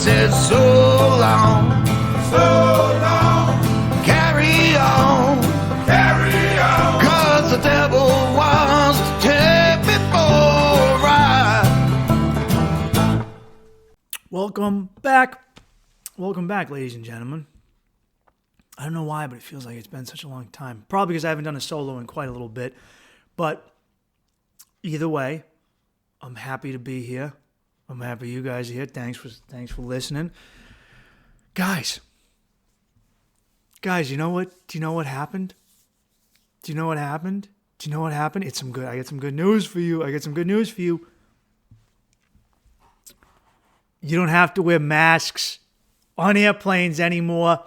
said so long, carry on, 'cause the devil wants to take me for a ride. Welcome back, ladies and gentlemen. I don't know why, but it feels like it's been such a long time. Probably because I haven't done a solo in quite a little bit. But either way, I'm happy to be here. I'm happy you guys are here. Thanks for listening. Guys, you know what? Do you know what happened? It's some good. I got some good news for you. You don't have to wear masks on airplanes anymore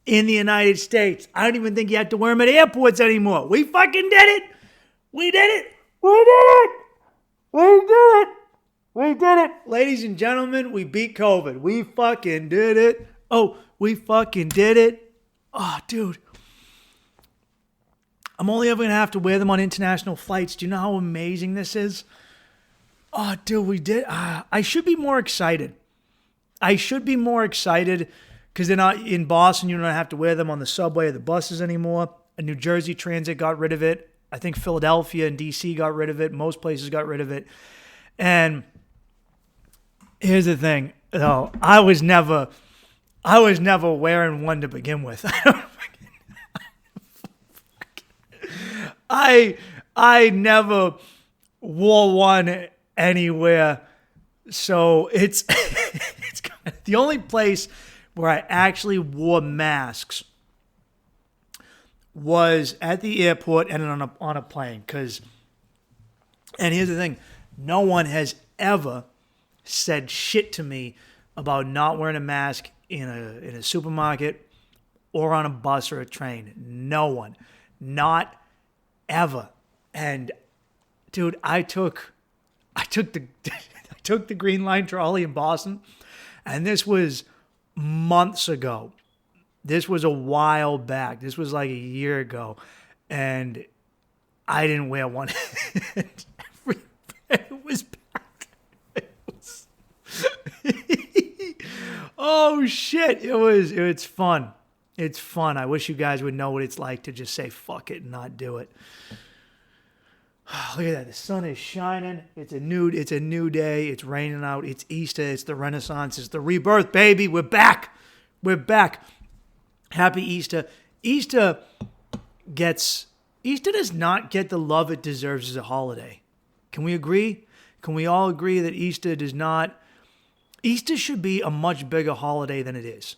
in the United States. I don't even think you have to wear them at airports anymore. We fucking did it. We did it. Ladies and gentlemen, we beat COVID. We fucking did it. Oh, dude. I'm only ever going to have to wear them on international flights. Do you know how amazing this is? Oh, dude, we did. I should be more excited. Because they're not in Boston. You don't have to wear them on the subway or the buses anymore. New Jersey Transit got rid of it. I think Philadelphia and DC got rid of it. Most places got rid of it. And here's the thing, though. I was never wearing one to begin with. I never wore one anywhere. So it's it's kind of the only place where I actually wore masks was at the airport and on a plane. And here's the thing, no one has ever said shit to me about not wearing a mask in a supermarket or on a bus or a train. No one. Not ever. And dude, I took the Green Line trolley in Boston, and this was months ago. This was a while back. This was like a year ago, and I didn't wear one. It was packed. Oh shit! It's fun. It's fun. I wish you guys would know what it's like to just say fuck it and not do it. Look at that. The sun is shining. It's a new day. It's raining out. It's Easter. It's the Renaissance. It's the rebirth, baby. We're back. Happy Easter. Easter does not get the love it deserves as a holiday. Can we agree? Can we all agree that Easter does not? Easter should be a much bigger holiday than it is.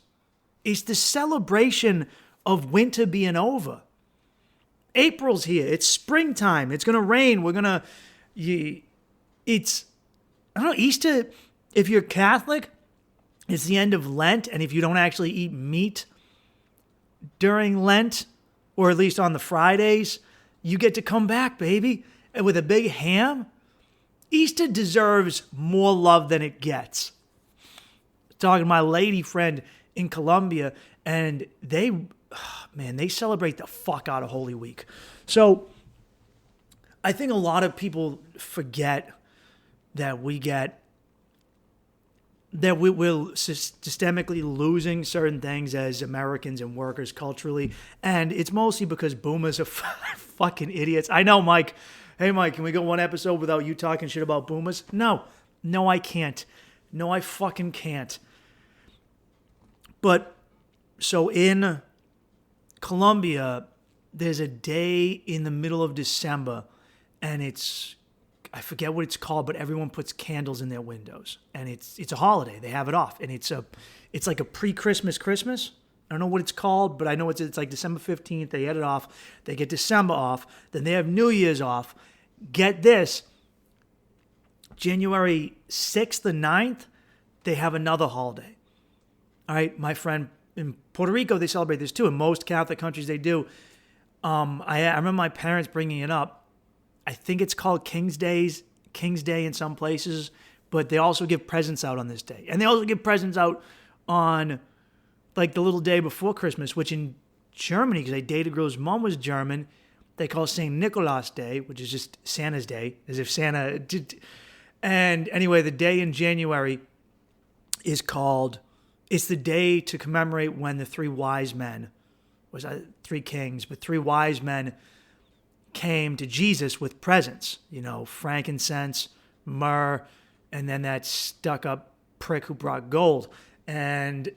It's the celebration of winter being over. April's here. It's springtime. It's going to rain. Easter, if you're Catholic, it's the end of Lent. And if you don't actually eat meat during Lent, or at least on the Fridays, you get to come back, baby. And with a big ham, Easter deserves more love than it gets. Talking to my lady friend in Colombia, and they celebrate the fuck out of Holy Week. So I think a lot of people forget that we're systemically losing certain things as Americans and workers culturally. And it's mostly because boomers are fucking idiots. I know, Mike. Hey, Mike, can we go one episode without you talking shit about boomers? No, I can't. No, I fucking can't. But so in Colombia, there's a day in the middle of December, and I forget what it's called, but everyone puts candles in their windows, and it's a holiday. They have it off, and it's like a pre-Christmas Christmas. I don't know what it's called, but I know it's like December 15th. They get it off. They get December off. Then they have New Year's off. Get this, January 6th or 9th, they have another holiday. All right, my friend, in Puerto Rico, they celebrate this too. In most Catholic countries, they do. I remember my parents bringing it up. I think it's called King's Day in some places, but they also give presents out on this day. And they also give presents out on like the little day before Christmas, which in Germany, because I dated a girl's mom was German, they call St. Nicholas Day, which is just Santa's Day, as if Santa did. And anyway, the day in January is called, it's the day to commemorate when the three wise men, was three kings, but three wise men came to Jesus with presents, frankincense, myrrh, and then that stuck-up prick who brought gold. And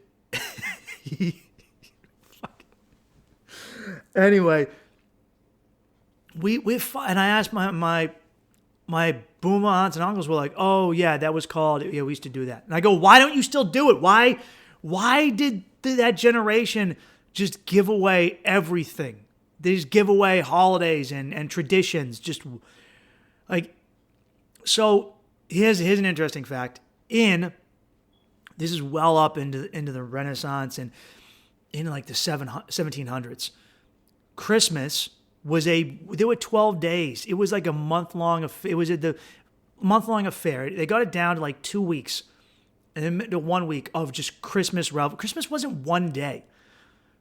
anyway, and I asked my boomer aunts and uncles were like, oh yeah, that was called, yeah, we used to do that. And I go, why don't you still do it? Why did that generation just give away everything? They just give away holidays and traditions. Just like, so here's an interesting fact. This is well up into the Renaissance and in like the 1700s. Christmas there were 12 days. It was like a month-long affair. It was the month-long affair. They got it down to like 2 weeks and then to 1 week of just Christmas revel. Christmas wasn't one day.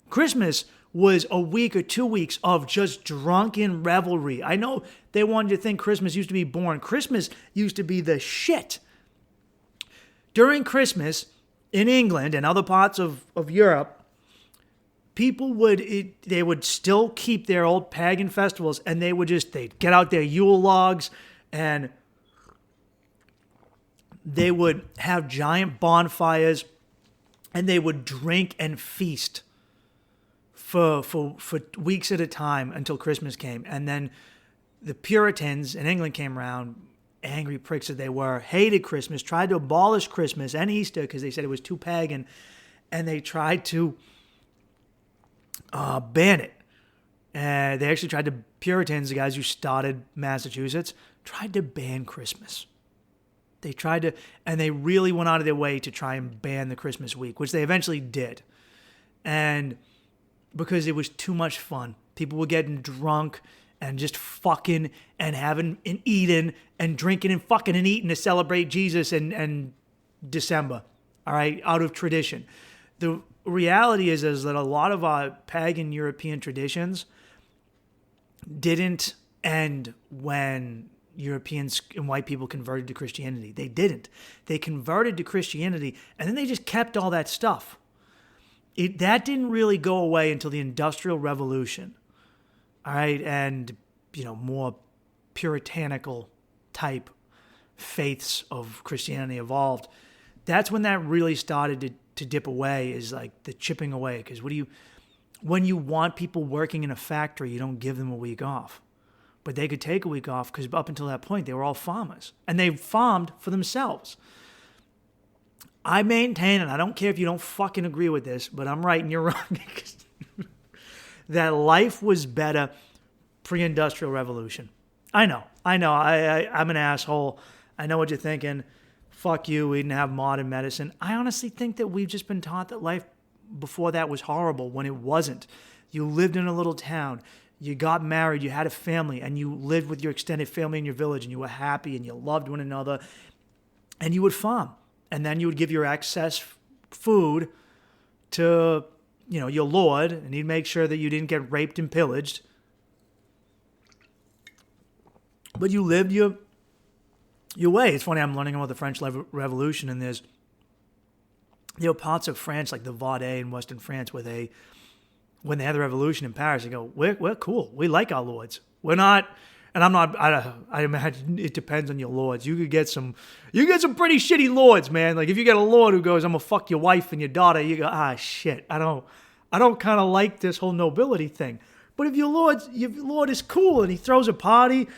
Christmas was a week or 2 weeks of just drunken revelry. I know they wanted you to think Christmas used to be boring. Christmas used to be the shit. During Christmas in England and other parts of Europe, people they would still keep their old pagan festivals, and they'd get out their Yule logs, and they would have giant bonfires, and they would drink and feast for weeks at a time until Christmas came. And then the Puritans in England came around, angry pricks that they were, hated Christmas, tried to abolish Christmas and Easter because they said it was too pagan, and they tried to ban it. And they actually tried to, Puritans, the guys who started Massachusetts, tried to ban Christmas. They tried to, and they really went out of their way to try and ban the Christmas week, which they eventually did. And because it was too much fun. People were getting drunk and just fucking and having and eating and drinking and fucking and eating to celebrate Jesus and December, all right, out of tradition. The reality is that a lot of our pagan European traditions didn't end when Europeans and white people converted to Christianity. They didn't. They converted to Christianity, and then they just kept all that stuff. That didn't really go away until the Industrial Revolution, all right, and more puritanical type faiths of Christianity evolved. That's when that really started to dip away, is like the chipping away. Because when you want people working in a factory, you don't give them a week off. But they could take a week off because up until that point, they were all farmers. And they farmed for themselves. I maintain, and I don't care if you don't fucking agree with this, but I'm right and you're wrong, that life was better pre-industrial revolution. I know. I'm an asshole. I know what you're thinking. Fuck you, we didn't have modern medicine. I honestly think that we've just been taught that life before that was horrible when it wasn't. You lived in a little town. You got married, you had a family, and you lived with your extended family in your village, and you were happy, and you loved one another, and you would farm. And then you would give your excess food to, your lord, and he'd make sure that you didn't get raped and pillaged. But you lived your way. It's funny, I'm learning about the French Revolution, and there were parts of France, like the Vendée in Western France, where when they had the revolution in Paris, they go, we're cool. We like our lords. We're not, and I'm not, I imagine it depends on your lords. You get some pretty shitty lords, man. Like if you get a lord who goes, I'm gonna fuck your wife and your daughter, you go, shit, I don't kind of like this whole nobility thing. But if your lord is cool and he throws a party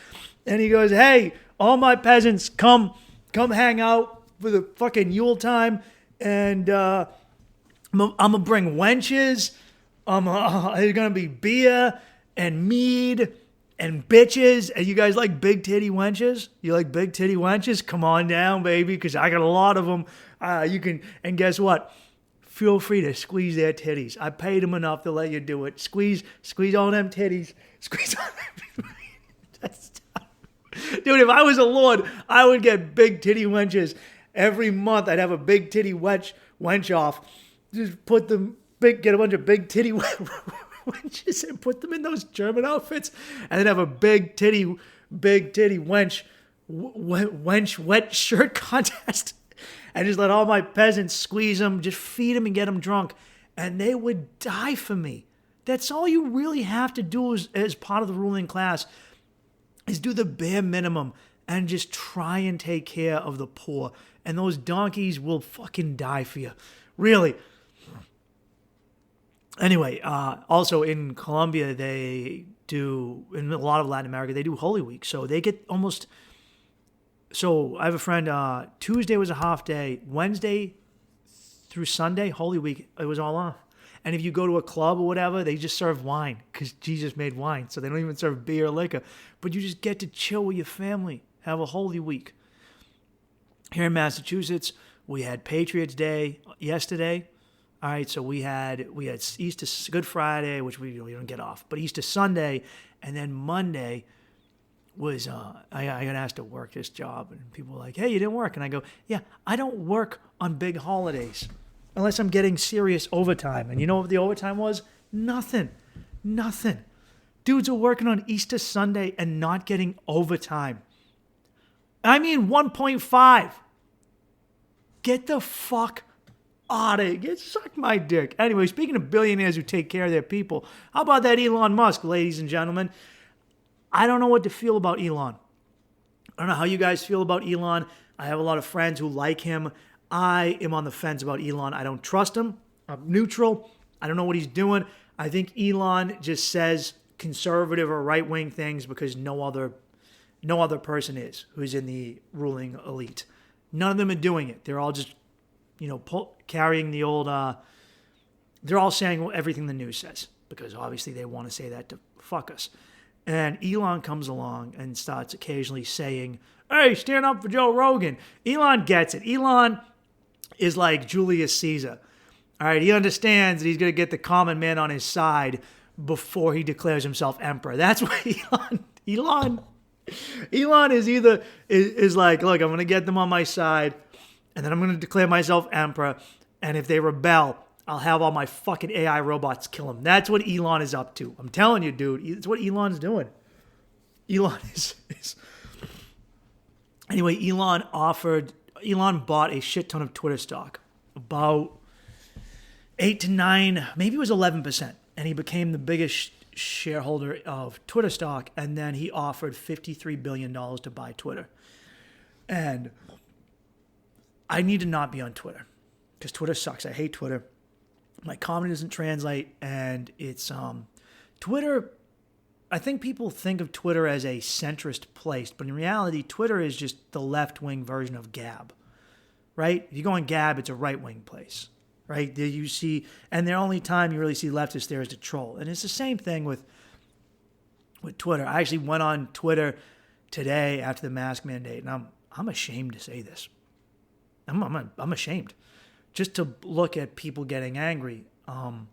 and he goes, hey, all my peasants, come hang out for the fucking Yule time, and I'm gonna bring wenches. There's gonna be beer and mead and bitches. And you guys like big titty wenches? You like big titty wenches? Come on down, baby, because I got a lot of them. And guess what? Feel free to squeeze their titties. I paid them enough to let you do it. Squeeze all them titties. Squeeze all them. That's tough. Dude, if I was a lord, I would get big titty wenches. Every month I'd have a big titty wench off. Just get a bunch of big titty wenches and put them in those German outfits, and then have a big titty wench wet shirt contest, and just let all my peasants squeeze them, just feed them and get them drunk. And they would die for me. That's all you really have to do as part of the ruling class is do the bare minimum and just try and take care of the poor. And those donkeys will fucking die for you. Really. Anyway, also in Colombia, they do, in a lot of Latin America, they do Holy Week. So they get almost, so I have a friend, Tuesday was a half day, Wednesday through Sunday, Holy Week, it was all off. And if you go to a club or whatever, they just serve wine because Jesus made wine. So they don't even serve beer or liquor. But you just get to chill with your family, have a Holy Week. Here in Massachusetts, we had Patriots Day yesterday. All right, so we had Easter, Good Friday, which we don't get off, but Easter Sunday, and then Monday was I got asked to work this job, and people were like, "Hey, you didn't work," and I go, "Yeah, I don't work on big holidays unless I'm getting serious overtime." And you know what the overtime was? Nothing. Dudes are working on Easter Sunday and not getting overtime. I mean 1.5. Get the fuck out of here. Suck my dick. Anyway, speaking of billionaires who take care of their people, how about that Elon Musk, ladies and gentlemen? I don't know what to feel about Elon. I don't know how you guys feel about Elon. I have a lot of friends who like him. I am on the fence about Elon. I don't trust him. I'm neutral. I don't know what he's doing. I think Elon just says conservative or right-wing things because no other person is who's in the ruling elite. None of them are doing it. They're all just, carrying the old, they're all saying everything the news says because obviously they want to say that to fuck us. And Elon comes along and starts occasionally saying, "Hey, stand up for Joe Rogan." Elon gets it. Elon is like Julius Caesar. All right, he understands that he's going to get the common man on his side before he declares himself emperor. That's why Elon is like, look, I'm going to get them on my side, and then I'm going to declare myself emperor, and if they rebel, I'll have all my fucking AI robots kill them. That's what Elon is up to. I'm telling you, dude. It's what Elon's doing. Elon is... Anyway, Elon bought a shit ton of Twitter stock. About 8 to 9, maybe it was 11%. And he became the biggest shareholder of Twitter stock. And then he offered $53 billion to buy Twitter. And I need to not be on Twitter because Twitter sucks. I hate Twitter. My comedy doesn't translate, and it's Twitter. I think people think of Twitter as a centrist place, but in reality, Twitter is just the left-wing version of Gab, right? If you go on Gab, it's a right-wing place, right? There you see, and the only time you really see leftists there is to troll, and it's the same thing with Twitter. I actually went on Twitter today after the mask mandate, and I'm ashamed to say this. I'm ashamed. Just to look at people getting angry. And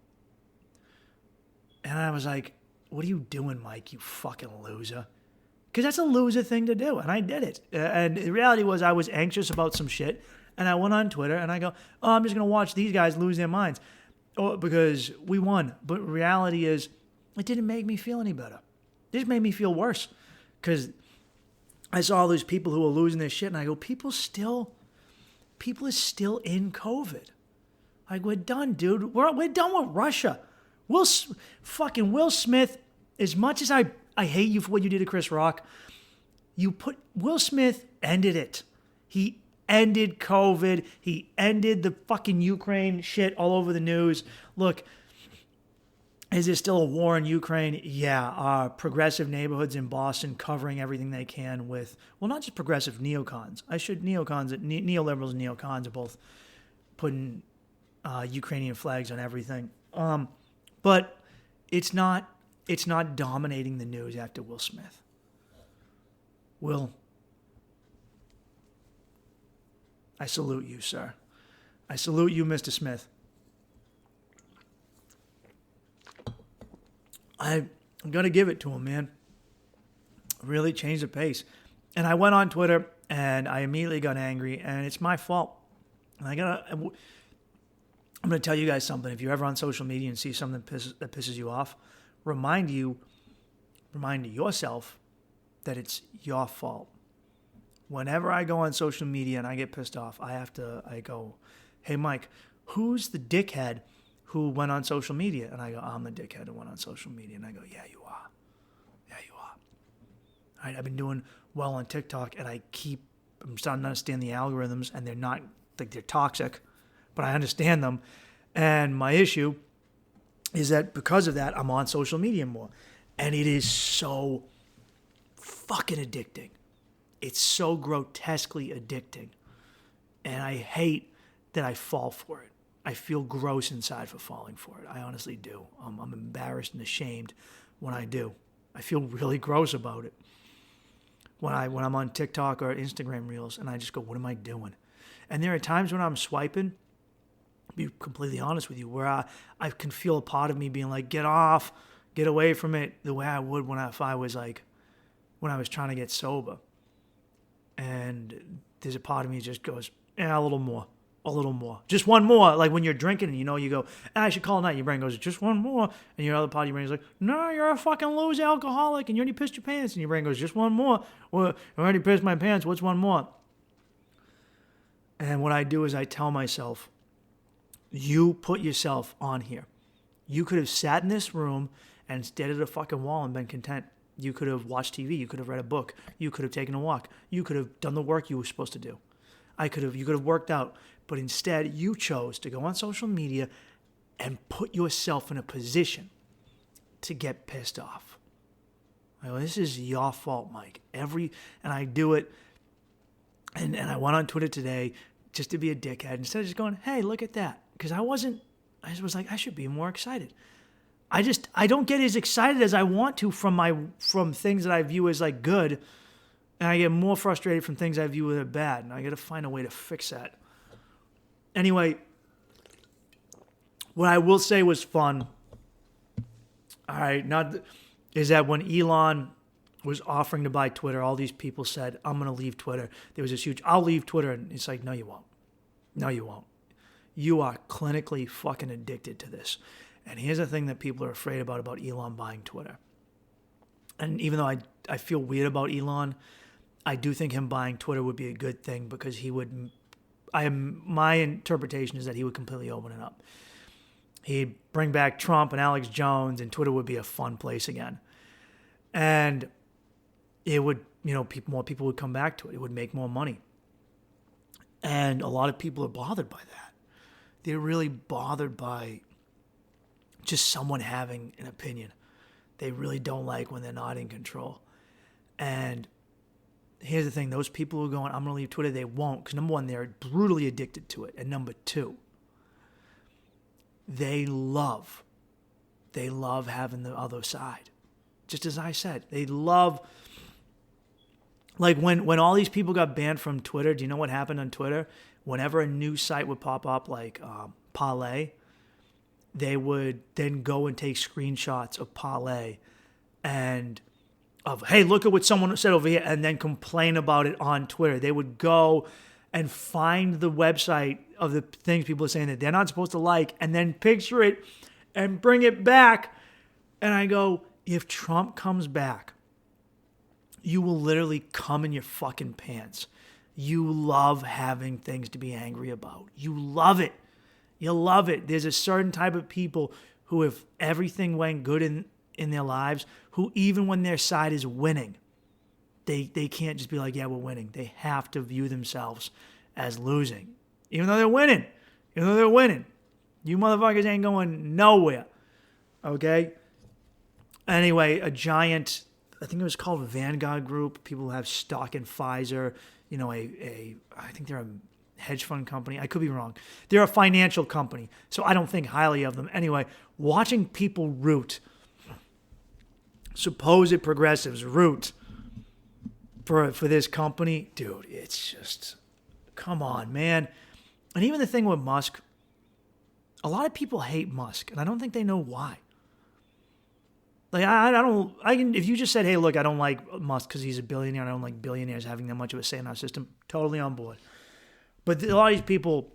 I was like, what are you doing, Mike, you fucking loser? Because that's a loser thing to do, and I did it. And the reality was I was anxious about some shit, and I went on Twitter, and I go, I'm just going to watch these guys lose their minds because we won. But reality is it didn't make me feel any better. It just made me feel worse because I saw all those people who were losing their shit, and I go, people are still in COVID. Like, we're done, dude. We're done with Russia. Will Smith, as much as I hate you for what you did to Chris Rock, Will Smith ended it. He ended COVID. He ended the fucking Ukraine shit all over the news. Look, is there still a war in Ukraine? Yeah. Progressive neighborhoods in Boston covering everything they can with, well, not just progressive, neocons. Neoliberals and neocons are both putting Ukrainian flags on everything. But it's not dominating the news after Will Smith. Will, I salute you, sir. I salute you, Mr. Smith. I'm going to give it to him, man. Really changed the pace. And I went on Twitter, and I immediately got angry, and it's my fault. And I'm going to tell you guys something. If you're ever on social media and see something that pisses you off, remind yourself that it's your fault. Whenever I go on social media and I get pissed off, I go, hey, Mike, who's the dickhead who went on social media? And I go, I'm the dickhead who went on social media. And I go, yeah, you are. Yeah, you are. All right, I've been doing well on TikTok, and I'm starting to understand the algorithms, and they're not, like, they're toxic, but I understand them. And my issue is that because of that, I'm on social media more. And it is so fucking addicting. It's so grotesquely addicting. And I hate that I fall for it. I feel gross inside for falling for it. I honestly do. I'm embarrassed and ashamed when I do. I feel really gross about it. When I'm on TikTok or Instagram Reels, and I just go, what am I doing? And there are times when I'm swiping, to be completely honest with you, where I can feel a part of me being like, get off, get away from it, the way I would when I was trying to get sober. And there's a part of me that just goes, a little more, just one more. Like when you're drinking and you go, I should call it night. Your brain goes, just one more. And your other part of your brain is like, no, you're a fucking loser alcoholic and you already pissed your pants. And your brain goes, just one more. Well, I already pissed my pants. What's one more? And what I do is I tell myself, you put yourself on here. You could have sat in this room and stared at a fucking wall and been content. You could have watched TV. You could have read a book. You could have taken a walk. You could have done the work you were supposed to do. You could have worked out. But instead, you chose to go on social media and put yourself in a position to get pissed off. Well, this is your fault, Mike. And I do it. And I went on Twitter today just to be a dickhead instead of just going, hey, look at that. Because I was like, I should be more excited. I don't get as excited as I want to from things that I view as like good. And I get more frustrated from things I view as bad. And I got to find a way to fix that. Anyway, what I will say was fun. All right, is that when Elon was offering to buy Twitter, all these people said, I'm going to leave Twitter. There was this huge, I'll leave Twitter. And it's like, no, you won't. No, you won't. You are clinically fucking addicted to this. And here's the thing that people are afraid about Elon buying Twitter. And even though I feel weird about Elon, I do think him buying Twitter would be a good thing because my interpretation is that he would completely open it up. He'd bring back Trump and Alex Jones, and Twitter would be a fun place again. And it would, more people would come back to it. It would make more money. And a lot of people are bothered by that. They're really bothered by just someone having an opinion. They really don't like when they're not in control. And here's the thing, those people who are going, I'm going to leave Twitter, they won't. Because number one, they're brutally addicted to it. And number two, they love having the other side. Just as I said, they love, like when all these people got banned from Twitter, do you know what happened on Twitter? Whenever a new site would pop up, like Parlay, they would then go and take screenshots of Parlay and of, hey, look at what someone said over here, and then complain about it on Twitter. They would go and find the website of the things people are saying that they're not supposed to like, and then picture it and bring it back. And I go, if Trump comes back, you will literally come in your fucking pants. You love having things to be angry about. You love it. You love it. There's a certain type of people who, if everything went good in their lives, who even when their side is winning, they can't just be like, yeah, we're winning. They have to view themselves as losing. Even though they're winning. You motherfuckers ain't going nowhere. Okay? Anyway, a giant, I think it was called Vanguard Group. People who have stock in Pfizer. I think they're a hedge fund company. I could be wrong. They're a financial company, so I don't think highly of them. Anyway, watching people root, supposed progressives root for this company, dude, it's just, come on, man. And even the thing with Musk, a lot of people hate Musk, and I don't think they know why. Like, if you just said, hey, look, I don't like Musk because he's a billionaire, and I don't like billionaires having that much of a say in our system, totally on board. But a lot of these people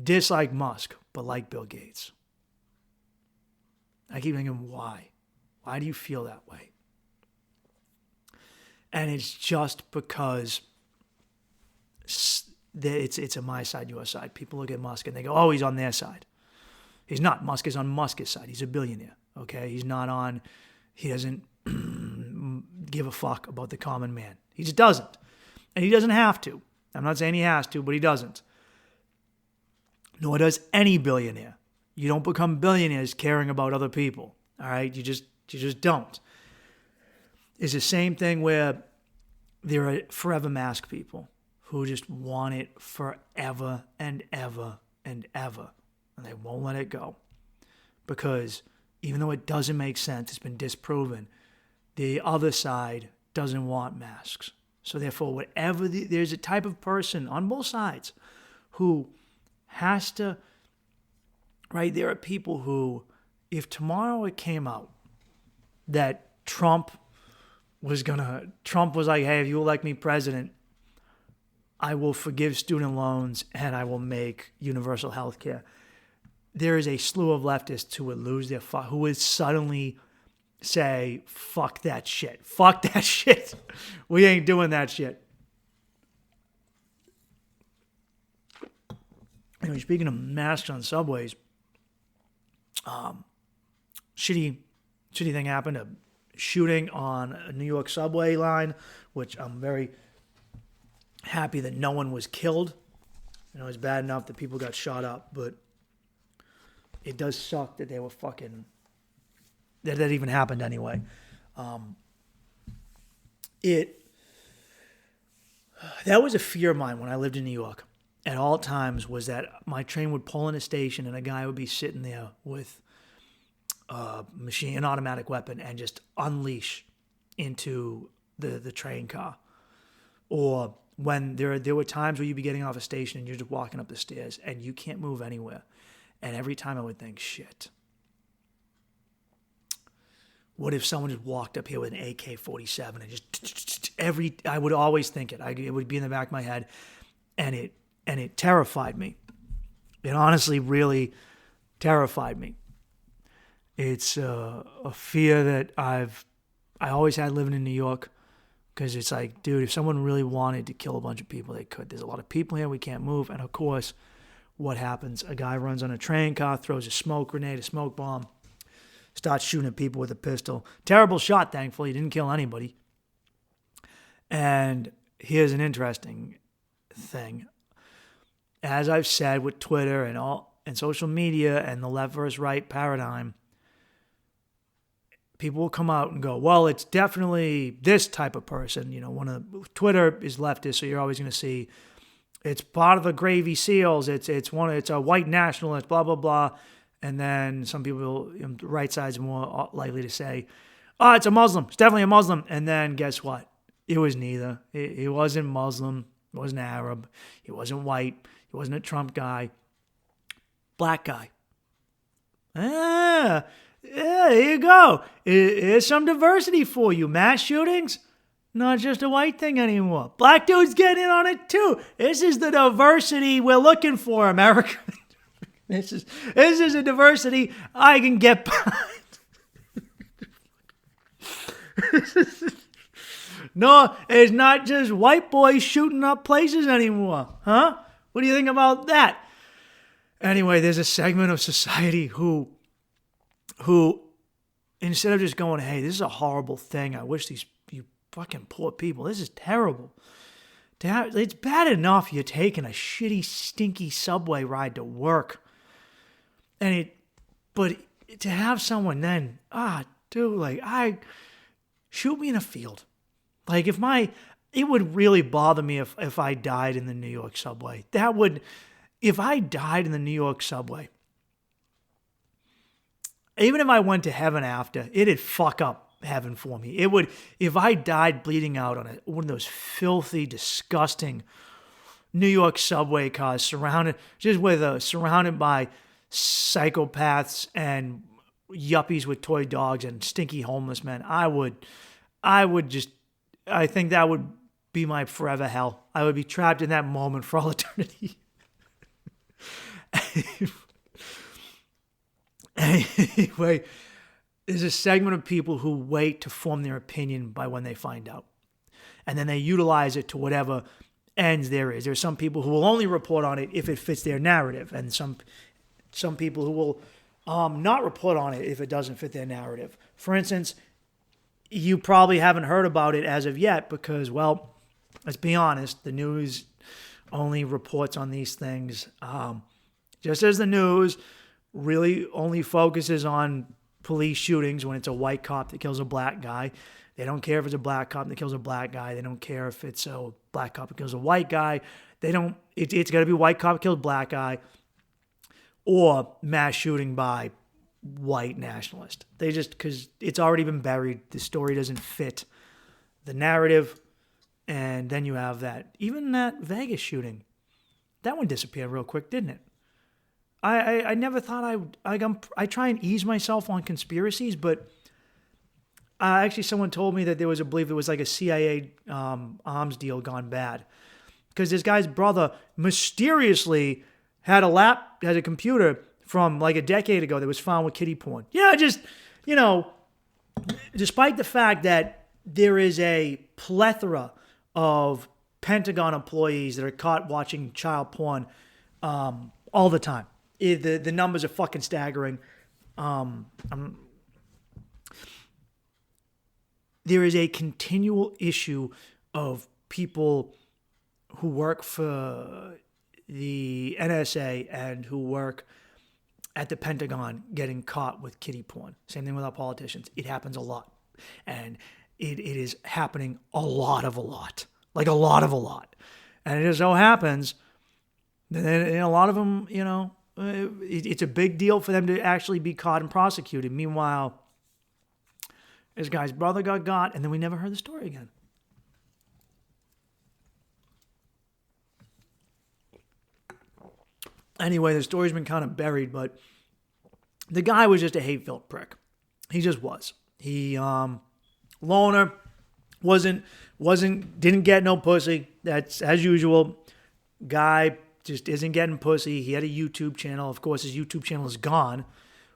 dislike Musk, but like Bill Gates. I keep thinking, why? Why do you feel that way? And it's just because it's a my side, your side. People look at Musk and they go, oh, he's on their side. He's not. Musk is on Musk's side. He's a billionaire, okay? He doesn't give a fuck about the common man. He just doesn't. And he doesn't have to. I'm not saying he has to, but he doesn't. Nor does any billionaire. You don't become billionaires caring about other people, all right? You just don't. It's the same thing where there are forever mask people who just want it forever and ever and ever. And they won't let it go. Because even though it doesn't make sense, it's been disproven, the other side doesn't want masks. So therefore, there's a type of person on both sides who has to, right? There are people who, if tomorrow it came out that Trump was like, hey, if you elect me president, I will forgive student loans and I will make universal health care. There is a slew of leftists who would lose their who would suddenly say, fuck that shit. Fuck that shit. We ain't doing that shit. Anyway, speaking of masks on subways, shitty thing happened. A shooting on a New York subway line, which I'm very happy that no one was killed. You know, it's bad enough that people got shot up, but it does suck that they were that even happened anyway. That was a fear of mine when I lived in New York. At all times was that my train would pull in a station and a guy would be sitting there with an automatic weapon and just unleash into the train car. Or when there were times where you'd be getting off a station and you're just walking up the stairs and you can't move anywhere. And every time I would think, shit, what if someone just walked up here with an AK-47 and just I would always think it. It would be in the back of my head, and it terrified me. It honestly really terrified me. It's a fear that I always had living in New York, because it's like, dude, if someone really wanted to kill a bunch of people, they could. There's a lot of people here, we can't move, and of course, what happens? A guy runs on a train car, throws a smoke grenade, a smoke bomb, starts shooting at people with a pistol. Terrible shot, thankfully. He didn't kill anybody. And here's an interesting thing. As I've said with Twitter and social media and the left versus right paradigm, people will come out and go, well, it's definitely this type of person. You know, Twitter is leftist, so you're always going to see it's part of the Gravy Seals. It's a white nationalist, blah, blah, blah. And then some people, right side's more likely to say, oh, it's a Muslim. It's definitely a Muslim. And then guess what? It was neither. It wasn't Muslim. It wasn't Arab. It wasn't white. It wasn't a Trump guy. Black guy. Yeah, there you go. Here's some diversity for you. Mass shootings? Not just a white thing anymore. Black dudes get in on it too. This is the diversity we're looking for, America. This is a diversity I can get behind. No, it's not just white boys shooting up places anymore. Huh? What do you think about that? Anyway, there's a segment of society who instead of just going, hey, this is a horrible thing, I wish you fucking poor people, this is terrible. It's bad enough you're taking a shitty, stinky subway ride to work. But to have someone then, dude, shoot me in a field. Like it would really bother me if I died in the New York subway. If I died in the New York subway, even if I went to heaven after, it'd fuck up heaven for me. It would, if I died bleeding out on one of those filthy, disgusting New York subway cars surrounded by psychopaths and yuppies with toy dogs and stinky homeless men, I think that would be my forever hell. I would be trapped in that moment for all eternity. Anyway, there's a segment of people who wait to form their opinion by when they find out. And then they utilize it to whatever ends there is. There's some people who will only report on it if it fits their narrative, and some people who will not report on it if it doesn't fit their narrative. For instance, you probably haven't heard about it as of yet because, well, let's be honest, the news only reports on these things. Just as the news really only focuses on police shootings when it's a white cop that kills a black guy. They don't care if it's a black cop that kills a black guy. They don't care if it's a black cop that kills a white guy. It's got to be white cop that kills black guy or mass shooting by white nationalist. Because it's already been buried. The story doesn't fit the narrative. And then you have even that Vegas shooting. That one disappeared real quick, didn't it? I never thought I try and ease myself on conspiracies, but actually someone told me that there was like a CIA arms deal gone bad. Because this guy's brother mysteriously had a computer from like a decade ago that was found with kiddie porn. Yeah, despite the fact that there is a plethora of Pentagon employees that are caught watching child porn all the time. The numbers are fucking staggering. There is a continual issue of people who work for the NSA and who work at the Pentagon getting caught with kiddie porn. Same thing with our politicians. It happens a lot. And it is happening a lot. Like a lot. And it just so happens that a lot of them, it's a big deal for them to actually be caught and prosecuted. Meanwhile, this guy's brother got, and then we never heard the story again. Anyway, the story's been kind of buried, but the guy was just a hate-filled prick. He just was. He, loner, didn't get no pussy. That's as usual. Guy just isn't getting pussy. He had a YouTube channel. Of course, his YouTube channel is gone.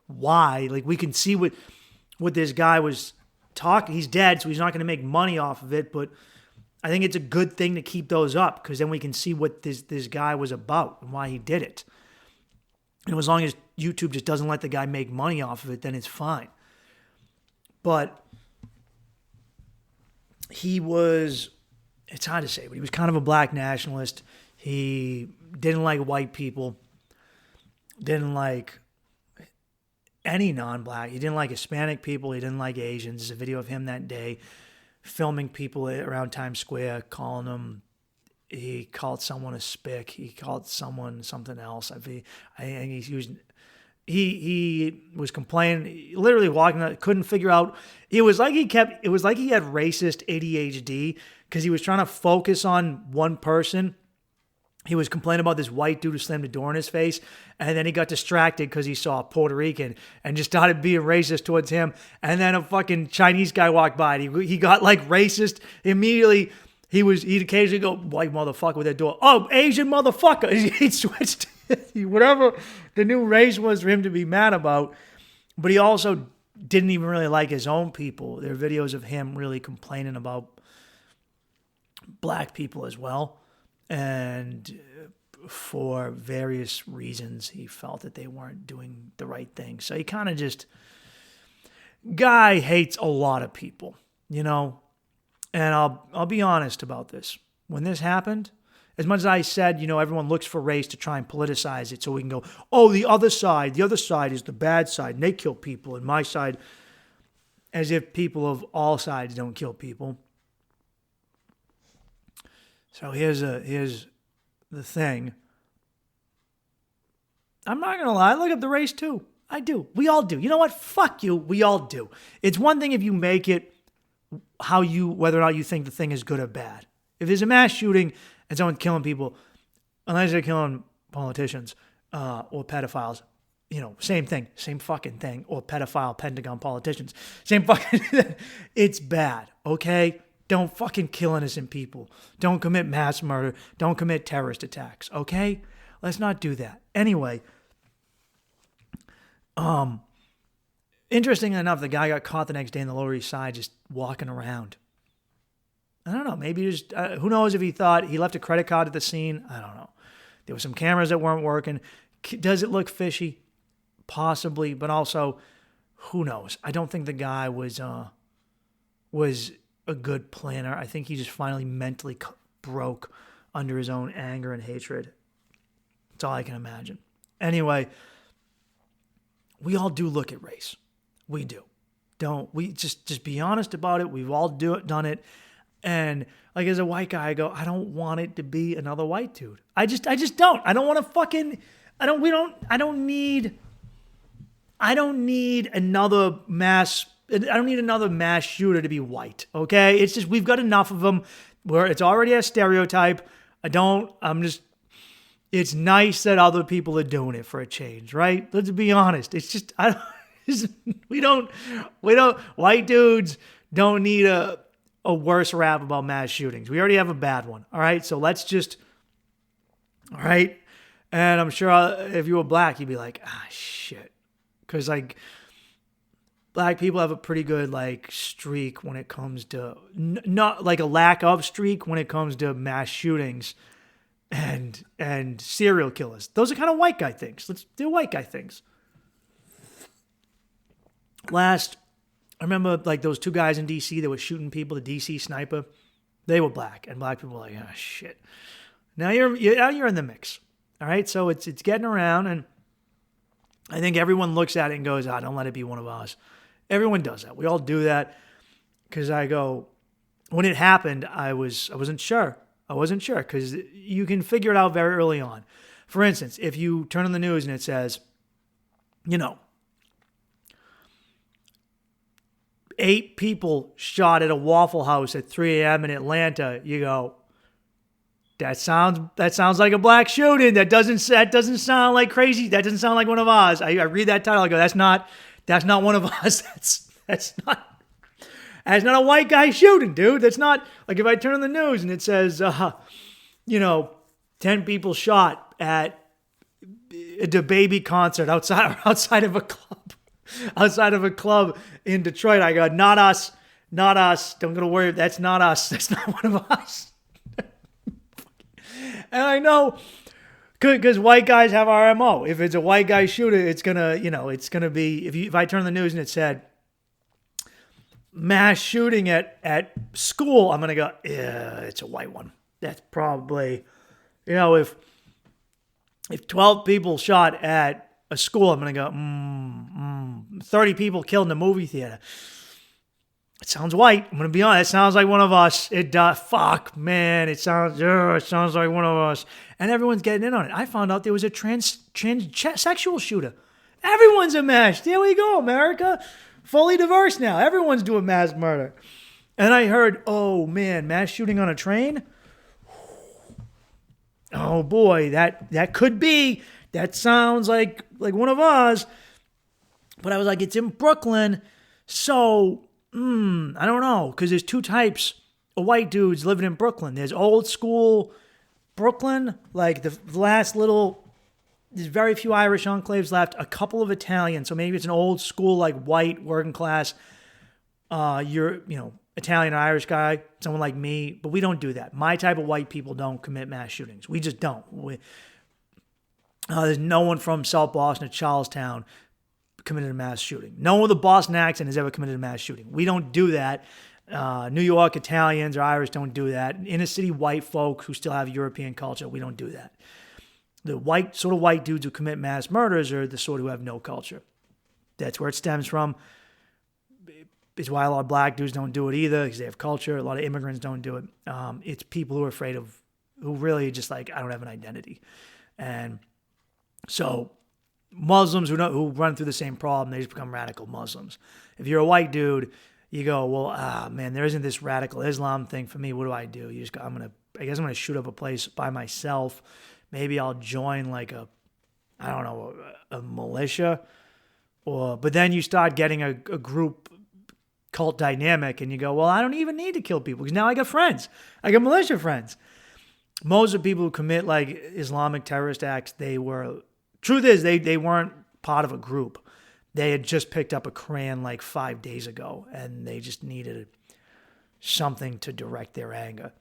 Why? Like, we can see what this guy was talking. He's dead, so he's not going to make money off of it, but I think it's a good thing to keep those up because then we can see what this guy was about and why he did it. And as long as YouTube just doesn't let the guy make money off of it, then it's fine. But it's hard to say, but he was kind of a black nationalist. He didn't like white people, didn't like any non-black. He didn't like Hispanic people. He didn't like Asians. There's a video of him that day filming people around Times Square, calling them. He called someone a spick. He called someone something else. He was complaining, literally walking out, couldn't figure out. It was like he had racist ADHD because he was trying to focus on one person. He was complaining about this white dude who slammed a door in his face, and then he got distracted because he saw a Puerto Rican and just started being racist towards him. And then a fucking Chinese guy walked by, and he got like racist immediately. He'd occasionally go, white motherfucker with that door. Oh, Asian motherfucker. He switched whatever the new race was for him to be mad about. But he also didn't even really like his own people. There are videos of him really complaining about black people as well. And for various reasons, he felt that they weren't doing the right thing. So he kind of guy hates a lot of people, And I'll be honest about this. When this happened, as much as I said, everyone looks for race to try and politicize it so we can go, oh, the other side is the bad side, and they kill people, and my side, as if people of all sides don't kill people. So here's the thing. I'm not going to lie. I look up the race too. I do. We all do. You know what? Fuck you. We all do. It's one thing if you make it whether or not you think the thing is good or bad. If there's a mass shooting and someone's killing people, unless they're killing politicians or pedophiles, same thing, same fucking thing, or pedophile Pentagon politicians, same fucking, it's bad, okay? Don't fucking kill innocent people. Don't commit mass murder. Don't commit terrorist attacks, okay? Let's not do that. Anyway, interesting enough, the guy got caught the next day in the Lower East Side just walking around. I don't know. Maybe just, who knows if he thought he left a credit card at the scene. I don't know. There were some cameras that weren't working. Does it look fishy? Possibly, but also, who knows? I don't think the guy was a good planner. I think he just finally mentally broke under his own anger and hatred. That's all I can imagine. Anyway, we all do look at race. We do. Don't we just be honest about it? We've all done it. And like as a white guy, I go, I don't want it to be another white dude. I just don't. I don't want to fucking. I don't need another mass. I don't need another mass shooter to be white. Okay, it's just we've got enough of them where it's already a stereotype. It's nice that other people are doing it for a change, right? Let's be honest. It's just white dudes don't need a worse rap about mass shootings. We already have a bad one. All right. So let's just, all right. And I'm sure if you were black, you'd be like, shit. Cause like black people have a pretty good like streak when it comes to not like a lack of streak when it comes to mass shootings and serial killers. Those are kind of white guy things. Let's do white guy things. I remember like those two guys in DC that were shooting people, the DC sniper. They were black, and black people were like, shit. Now you're in the mix. All right, so it's getting around, and I think everyone looks at it and goes, don't let it be one of us. Everyone does that. We all do that because I go, when it happened, I wasn't sure. I wasn't sure because you can figure it out very early on. For instance, if you turn on the news and it says, 8 people shot at a Waffle House at 3 a.m. in Atlanta, you go, that sounds like a black shooting. That doesn't sound like crazy. That doesn't sound like one of ours. I read that title, I go, that's not one of us. That's not a white guy shooting, dude. That's not like if I turn on the news and it says 10 people shot at a baby concert outside of a club. Outside of a club in Detroit, I go, not us. Don't gotta worry. That's not us. That's not one of us. And I know, because white guys have our MO. If it's a white guy shooter, it's gonna be. If I turn on the news and it said mass shooting at school, I'm gonna go, yeah, it's a white one. That's probably, if 12 people shot at a school, I'm going to go, 30 people killed in a movie theater. It sounds white. I'm going to be honest. It sounds like one of us. It does. Fuck, man. It sounds like one of us. And everyone's getting in on it. I found out there was a transsexual shooter. Everyone's a mash. There we go, America. Fully diverse now. Everyone's doing mass murder. And I heard, oh, man, mass shooting on a train? Oh, boy, that could be. That sounds like one of us. But I was like, it's in Brooklyn. So, I don't know. Because there's 2 types of white dudes living in Brooklyn. There's old school Brooklyn, like the last little, there's very few Irish enclaves left, a couple of Italian. So maybe it's an old school, like white working class, Italian or Irish guy, someone like me. But we don't do that. My type of white people don't commit mass shootings. We just don't. There's no one from South Boston or Charlestown committed a mass shooting. No one with a Boston accent has ever committed a mass shooting. We don't do that. New York Italians or Irish don't do that. Inner city white folk who still have European culture, we don't do that. The white dudes who commit mass murders are the sort who have no culture. That's where it stems from. It's why a lot of black dudes don't do it either, because they have culture. A lot of immigrants don't do it. It's people who are afraid of, who really just like, I don't have an identity. And so Muslims who run through the same problem, they just become radical Muslims. If you're a white dude, you go, well, man, there isn't this radical Islam thing for me. What do I do? You just go, I guess I'm gonna shoot up a place by myself. Maybe I'll join like a militia, but then you start getting a group cult dynamic, and you go, well, I don't even need to kill people because now I got friends. I got militia friends. Most of the people who commit like Islamic terrorist acts, truth is they weren't part of a group. They had just picked up a Quran like 5 days ago, and they just needed something to direct their anger.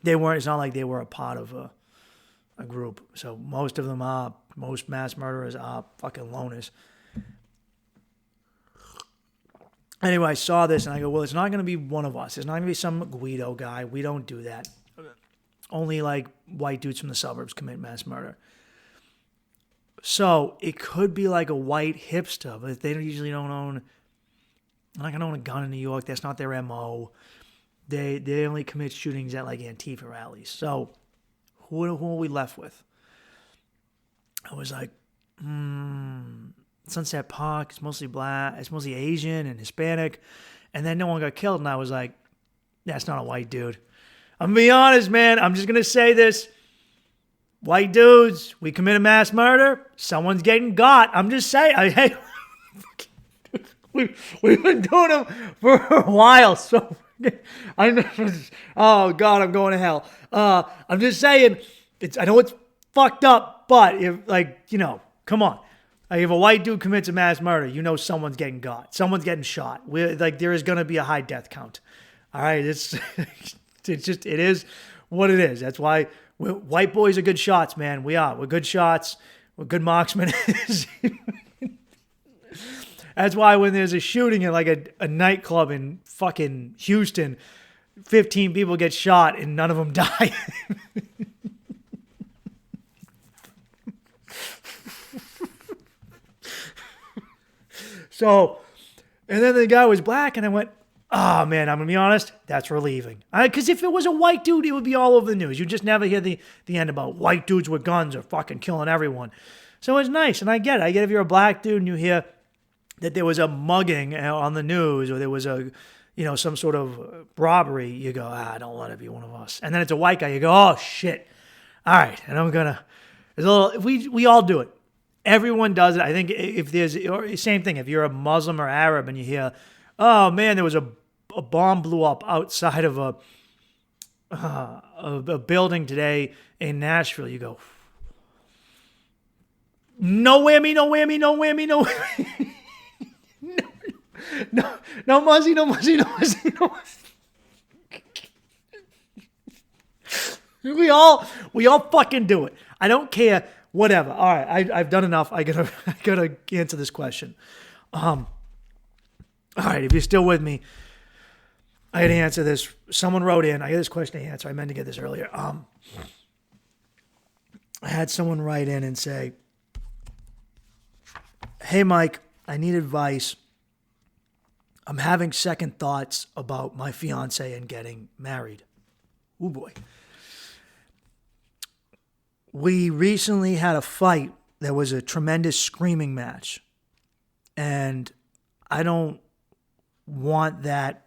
They weren't. It's not like they were a part of a group. So most mass murderers are fucking loners. Anyway, I saw this and I go, well, it's not going to be one of us. It's not going to be some Guido guy. We don't do that. Only like white dudes from the suburbs commit mass murder. So it could be like a white hipster, but they usually don't own. They're not going to own a gun in New York. That's not their MO. They only commit shootings at like Antifa rallies. So who are we left with? I was like, Sunset Park. It's mostly black. It's mostly Asian and Hispanic. And then no one got killed. And I was like, that's not a white dude. I'm going to be honest, man. I'm just going to say this. White dudes, we commit a mass murder. Someone's getting got. I'm just saying. Hey, we've been doing them for a while. So I know. Oh, God, I'm going to hell. I'm just saying. I know it's fucked up, but if, come on. Like if a white dude commits a mass murder, someone's getting got. Someone's getting shot. There is going to be a high death count. All right? It is what it is. That's why white boys are good shots, man. We are. We're good shots. We're good marksmen. That's why when there's a shooting at like a nightclub in fucking Houston, 15 people get shot and none of them die. So, and then the guy was black, and I went, oh, man, I'm going to be honest, that's relieving. Because if it was a white dude, it would be all over the news. You just never hear the end about white dudes with guns are fucking killing everyone. So it's nice, and I get it. I get if you're a black dude and you hear that there was a mugging on the news or there was some sort of robbery, you go, don't let it be one of us. And then it's a white guy, you go, oh, shit. All right, and I'm going to, we all do it. Everyone does it. I think if there's, or same thing, if you're a Muslim or Arab and you hear, oh man, there was a bomb blew up outside of a building today in Nashville, you go, no whammy, no whammy, no whammy, no whammy. No muzzy, no muzzy, no muzzy, no muzzy. We all fucking do it. I don't care. Whatever. All right, I've done enough. I gotta answer this question. All right, if you're still with me, I gotta answer this. Someone wrote in. I got this question to answer. I meant to get this earlier. I had someone write in and say, "Hey, Mike, I need advice. I'm having second thoughts about my fiance and getting married." Oh boy. We recently had a fight. There was a tremendous screaming match. And I don't want that.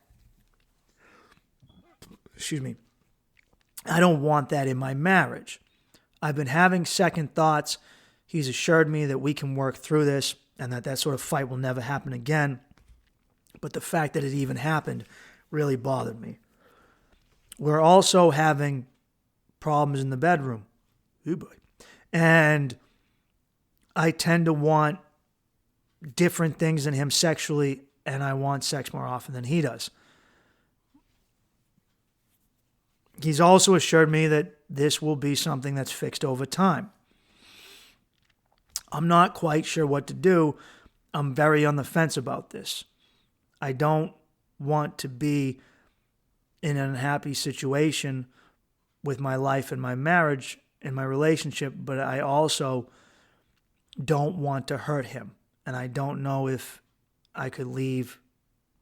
Excuse me. I don't want that in my marriage. I've been having second thoughts. He's assured me that we can work through this and that sort of fight will never happen again. But the fact that it even happened really bothered me. We're also having problems in the bedroom. Ooh boy. And I tend to want different things than him sexually, and I want sex more often than he does. He's also assured me that this will be something that's fixed over time. I'm not quite sure what to do. I'm very on the fence about this. I don't want to be in an unhappy situation with my life and my marriage and my relationship, but I also don't want to hurt him. And I don't know if I could leave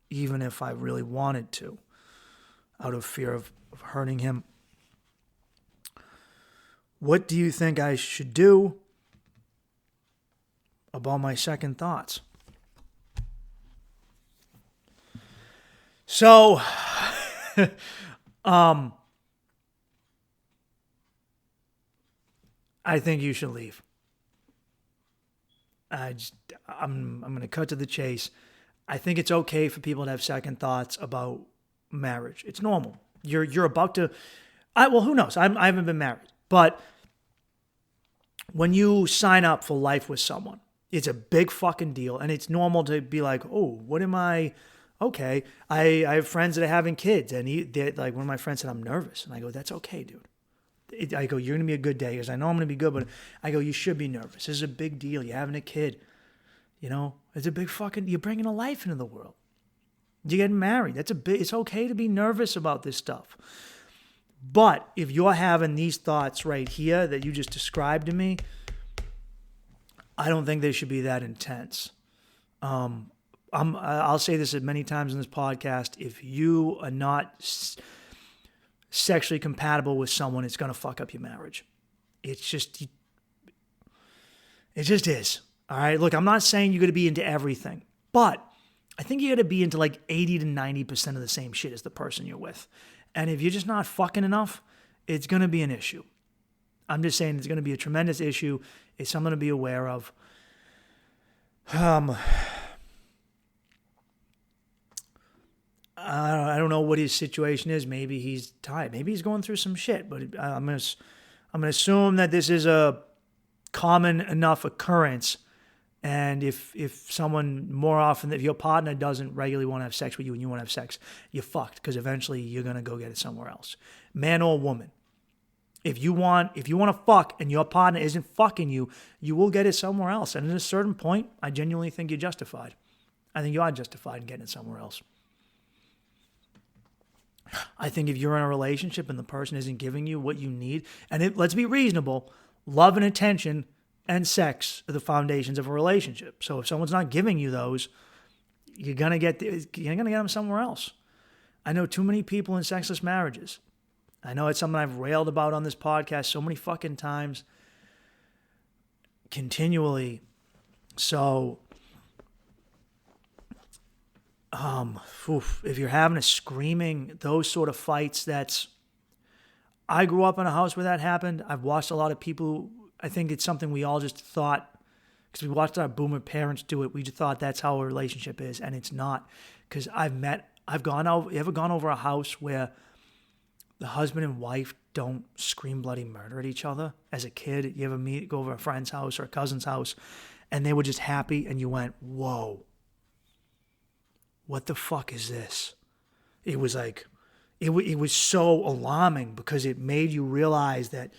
even if I really wanted to, out of fear of hurting him. What do you think I should do about my second thoughts? So, I think you should leave. I'm going to cut to the chase. I think it's okay for people to have second thoughts about marriage. It's normal. You're about to. Who knows? I haven't been married, but when you sign up for life with someone, it's a big fucking deal, and it's normal to be like, oh, what am I Okay, I have friends that are having kids, and they're like, one of my friends said, I'm nervous. And I go, that's okay, dude. I go, you're going to be a good day. He goes, I know I'm going to be good, but I go, you should be nervous. This is a big deal. You're having a kid. You know, it's a big you're bringing a life into the world. You're getting married. It's okay to be nervous about this stuff. But if you're having these thoughts right here that you just described to me, I don't think they should be that intense. I'll say this many times in this podcast. If you are not sexually compatible with someone, it's going to fuck up your marriage. It just is. All right. Look, I'm not saying you're going to be into everything, but I think you got to be into like 80 to 90% of the same shit as the person you're with. And if you're just not fucking enough, it's going to be an issue. I'm just saying it's going to be a tremendous issue. It's something to be aware of. I don't know what his situation is. Maybe he's tired. Maybe he's going through some shit. But I'm gonna assume that this is a common enough occurrence. And if someone more often, if your partner doesn't regularly want to have sex with you and you want to have sex, you're fucked, because eventually you're gonna go get it somewhere else, man or woman. If you want to fuck and your partner isn't fucking you, you will get it somewhere else. And at a certain point, I genuinely think you're justified. I think you are justified in getting it somewhere else. I think if you're in a relationship and the person isn't giving you what you need, and let's be reasonable, love and attention and sex are the foundations of a relationship. So if someone's not giving you those, you're gonna get them somewhere else. I know too many people in sexless marriages. I know it's something I've railed about on this podcast so many fucking times, continually. So, if you're having a screaming, those sort of fights, I grew up in a house where that happened. I've watched a lot of people. I think it's something we all just thought, because we watched our boomer parents do it. We just thought that's how a relationship is, and it's not. Because you ever gone over a house where the husband and wife don't scream bloody murder at each other as a kid? You ever go over a friend's house or a cousin's house, and they were just happy, and you went, whoa, what the fuck is this? It was like, it was so alarming, because it made you realize that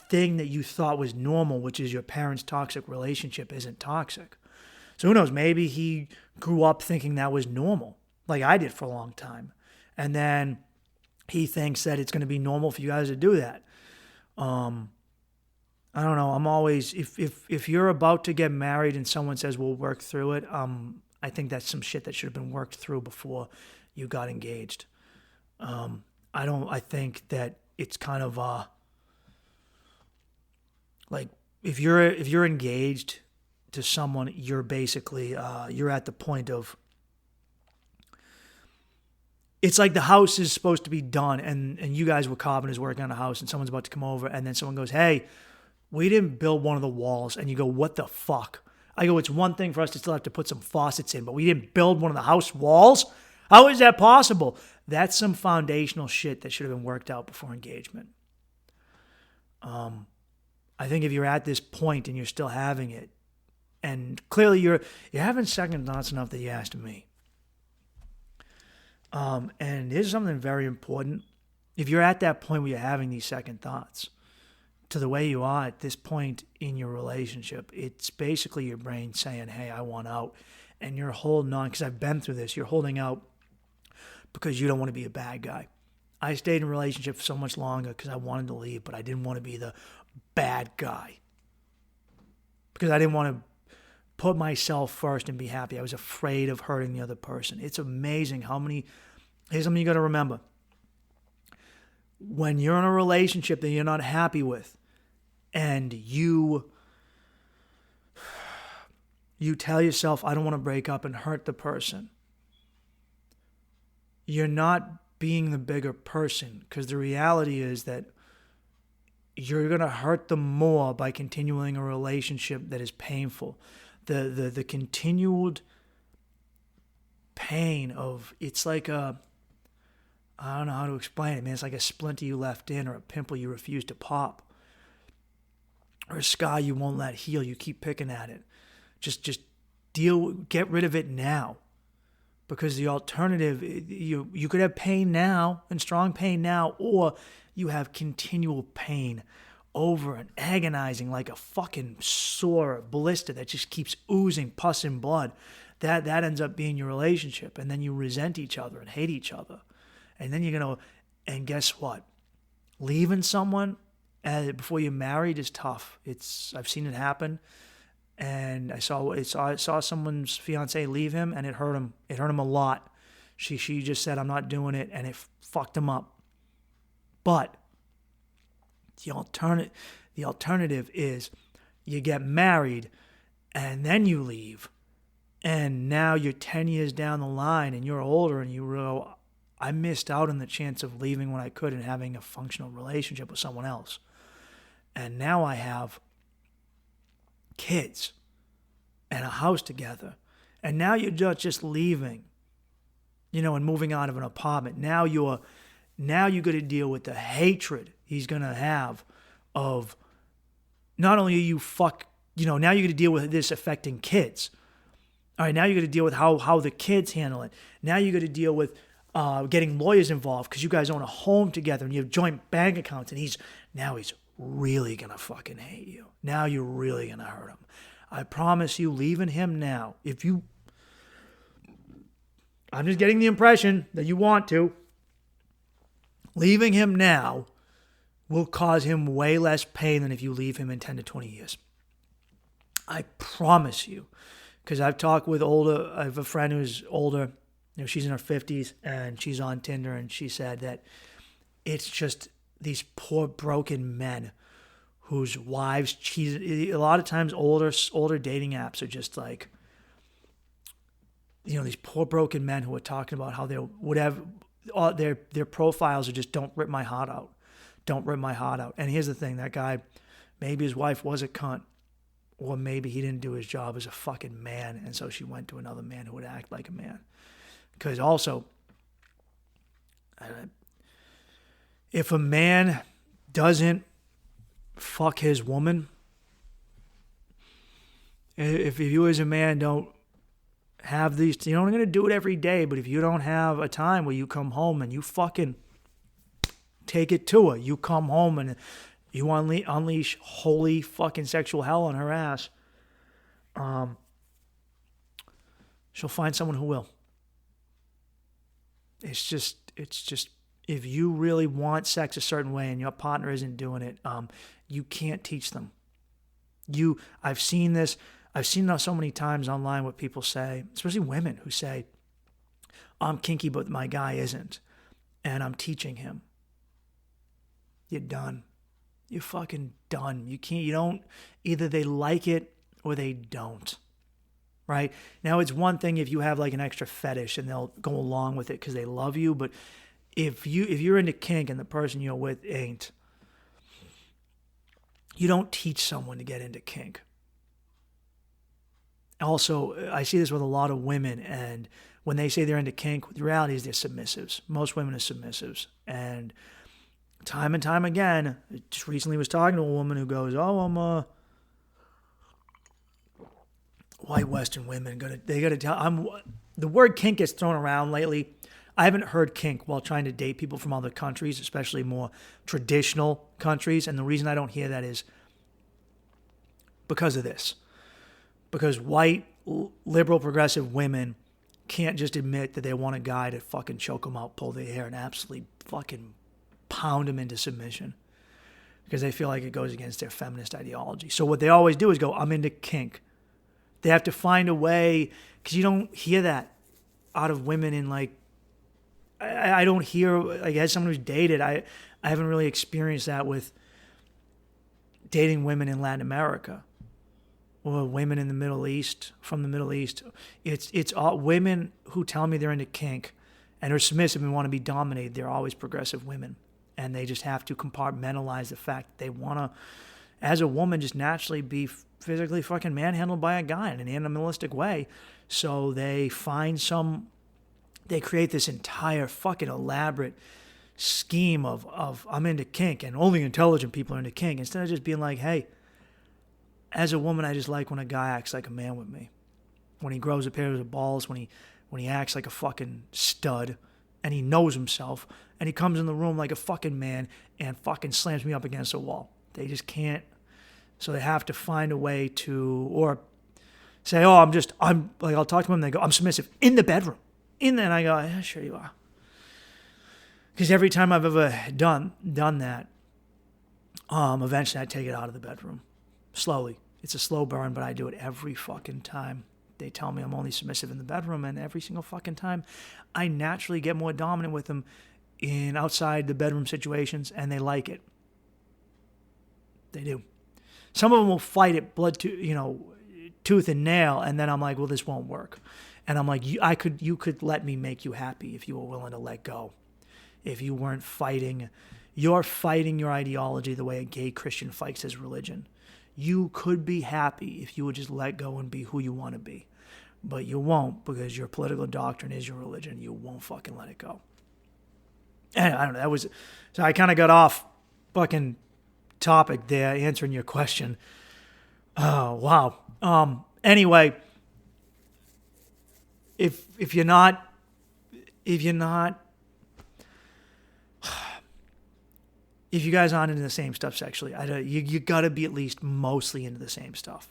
thing that you thought was normal, which is your parents' toxic relationship, isn't toxic. So who knows? Maybe he grew up thinking that was normal, like I did for a long time. And then he thinks that it's going to be normal for you guys to do that. I don't know. I'm always, if you're about to get married and someone says we'll work through it, I think that's some shit that should have been worked through before you got engaged. I think that it's kind of like if you're engaged to someone, you're basically you're at the point of, it's like the house is supposed to be done, and you guys were carpenters working on a house, and someone's about to come over, and then someone goes, hey, we didn't build one of the walls. And you go, what the fuck? I go, it's one thing for us to still have to put some faucets in, but we didn't build one of the house walls? How is that possible? That's some foundational shit that should have been worked out before engagement. I think if you're at this point and you're still having it, and clearly you're having second thoughts enough that you asked me. And here's something very important. If you're at that point where you're having these second thoughts, to the way you are at this point in your relationship, it's basically your brain saying, hey, I want out. And you're holding on, because I've been through this. You're holding out because you don't want to be a bad guy. I stayed in a relationship for so much longer because I wanted to leave, but I didn't want to be the bad guy. Because I didn't want to put myself first and be happy. I was afraid of hurting the other person. It's amazing here's something you got to remember. When you're in a relationship that you're not happy with, and you tell yourself, I don't want to break up and hurt the person, you're not being the bigger person, because the reality is that you're going to hurt them more by continuing a relationship that is painful. The continued pain of, it's like I don't know how to explain it, man. It's like a splinter you left in, or a pimple you refuse to pop, or a scar you won't let heal. You keep picking at it. Just get rid of it now. Because the alternative, you could have pain now and strong pain now, or you have continual pain over and agonizing like a fucking sore blister that just keeps oozing pus and blood. That ends up being your relationship, and then you resent each other and hate each other. And then and guess what? Leaving someone before you're married is tough. I've seen it happen. And I saw someone's fiance leave him, and it hurt him. It hurt him a lot. She just said, "I'm not doing it," and it fucked him up. But the alternative is you get married, and then you leave, and now you're 10 years down the line, and you're older, and you go, "I missed out on the chance of leaving when I could and having a functional relationship with someone else, and now I have kids and a house together, and now you're just leaving, and moving out of an apartment. Now you got to deal with the hatred he's gonna have of not only now you got to deal with this affecting kids. All right, now you got to deal with how the kids handle it. Now you got to deal with getting lawyers involved because you guys own a home together and you have joint bank accounts, and he's really gonna fucking hate you. Now you're really gonna hurt him. I promise you, leaving him now, I'm just getting the impression that you want to, leaving him now will cause him way less pain than if you leave him in 10 to 20 years. I promise you. Because I've talked with I have a friend who's older, she's in her 50s, and she's on Tinder, and she said that it's just these poor broken men whose wives cheated. A lot of times older dating apps are just like, these poor broken men who are talking about how their profiles are just, "Don't rip my heart out. Don't rip my heart out." And here's the thing, that guy, maybe his wife was a cunt, or maybe he didn't do his job as a fucking man, and so she went to another man who would act like a man. Because also, if a man doesn't fuck his woman, if you as a man don't have these, you're only going to do it every day, but if you don't have a time where you come home and you fucking take it to her, you come home and you unleash holy fucking sexual hell on her ass, she'll find someone who will. It's just, if you really want sex a certain way and your partner isn't doing it, you can't teach them. I've seen this so many times online, what people say, especially women who say, "I'm kinky, but my guy isn't, and I'm teaching him." You're done. You're fucking done. Either they like it or they don't. Right? Now, it's one thing if you have like an extra fetish and they'll go along with it because they love you, but if you're into kink and the person you're with ain't, you don't teach someone to get into kink. Also, I see this with a lot of women, and when they say they're into kink, the reality is they're submissives. Most women are submissives. And time and time again, I just recently was talking to a woman who goes, "Oh, I'm white Western women, the word kink gets thrown around lately. I haven't heard kink while trying to date people from other countries, especially more traditional countries. And the reason I don't hear that is because of this. Because white, liberal, progressive women can't just admit that they want a guy to fucking choke them out, pull their hair, and absolutely fucking pound them into submission. Because they feel like it goes against their feminist ideology. So what they always do is go, "I'm into kink." They have to find a way, because you don't hear that out of women in like, I don't hear, like as someone who's dated, I haven't really experienced that with dating women in Latin America or women in the Middle East, from the Middle East. It's all women who tell me they're into kink and are submissive and want to be dominated. They're always progressive women, and they just have to compartmentalize the fact that they want to, as a woman, just naturally be physically fucking manhandled by a guy in an animalistic way. So they create this entire fucking elaborate scheme of I'm into kink and only intelligent people are into kink, instead of just being like, "Hey, as a woman, I just like when a guy acts like a man with me. When he grows a pair of balls, when he when he acts like a fucking stud and he knows himself and he comes in the room like a fucking man and fucking slams me up against a wall. They just can't. So they have to find a way to, or say, oh, I'm like, I'll talk to them. They go, I'm submissive in the bedroom. And I go, yeah, sure you are. Because every time I've ever done that, eventually I take it out of the bedroom. Slowly. It's a slow burn, but I do it every fucking time. They tell me I'm only submissive in the bedroom, and every single fucking time I naturally get more dominant with them in outside the bedroom situations, and they like it. They do. Some of them will fight it tooth and nail, and then I'm like, well, this won't work. And I'm like, you could let me make you happy if you were willing to let go. If you weren't fighting, you're fighting your ideology the way a gay Christian fights his religion. You could be happy if you would just let go and be who you want to be. But you won't, because your political doctrine is your religion. You won't fucking let it go. And I don't know, so I kind of got off fucking topic there answering your question. Oh, wow. Anyway, if you're not if you guys aren't into the same stuff sexually, you got to be at least mostly into the same stuff.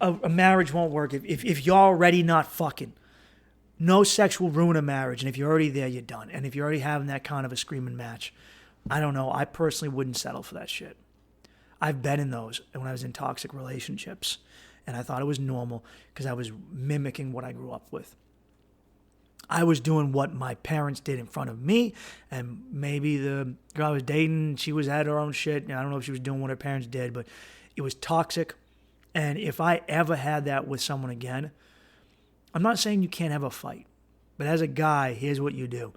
A marriage won't work if you're already not fucking. No sex will ruin a marriage, and if you're already there, you're done. And if you're already having that kind of a screaming match, I don't know. I personally wouldn't settle for that shit. I've been in those when I was in toxic relationships, and I thought it was normal because I was mimicking what I grew up with. I was doing what my parents did in front of me, and maybe the girl I was dating, she had her own shit, and I don't know if she was doing what her parents did, but it was toxic. And if I ever had that with someone again, I'm not saying you can't have a fight, but as a guy, here's what you do.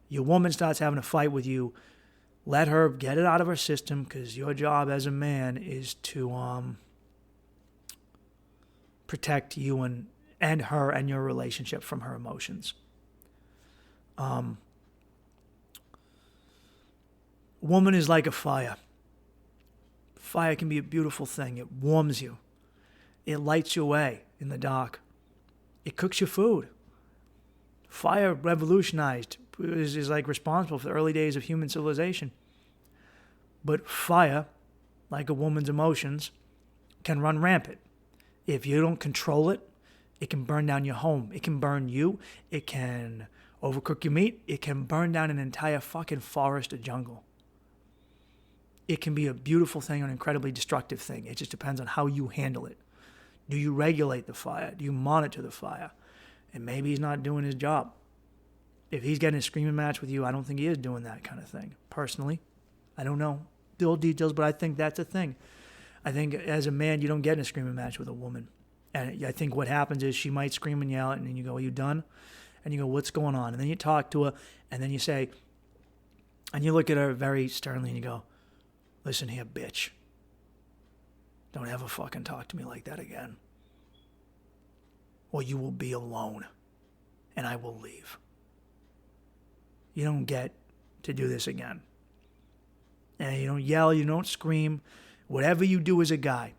Your woman starts having a fight with you, let her get it out of her system, because your job as a man is to protect you and her and your relationship from her emotions. Woman is like a fire. Fire can be a beautiful thing. It warms you. It lights you away in the dark. It cooks your food. Fire revolutionized, is like responsible for the early days of human civilization. But fire, like a woman's emotions, can run rampant. If you don't control it, it can burn down your home. It can burn you. It can overcook your meat. It can burn down an entire fucking forest or jungle. It can be a beautiful thing or an incredibly destructive thing. It just depends on how you handle it. Do you regulate the fire? Do you monitor the fire? And maybe he's not doing his job. If he's getting a screaming match with you, I don't think he is doing that kind of thing. Personally, I don't know the old details, but I think that's a thing. I think as a man, you don't get in a screaming match with a woman. And I think what happens is she might scream and yell, and then you go, are you done? And you go, what's going on? And then you talk to her, and then you say, and you look at her very sternly, and you go, listen here, bitch. Don't ever fucking talk to me like that again. Or you will be alone, and I will leave. You don't get to do this again. And you don't yell, you don't scream. Whatever you do as a guy,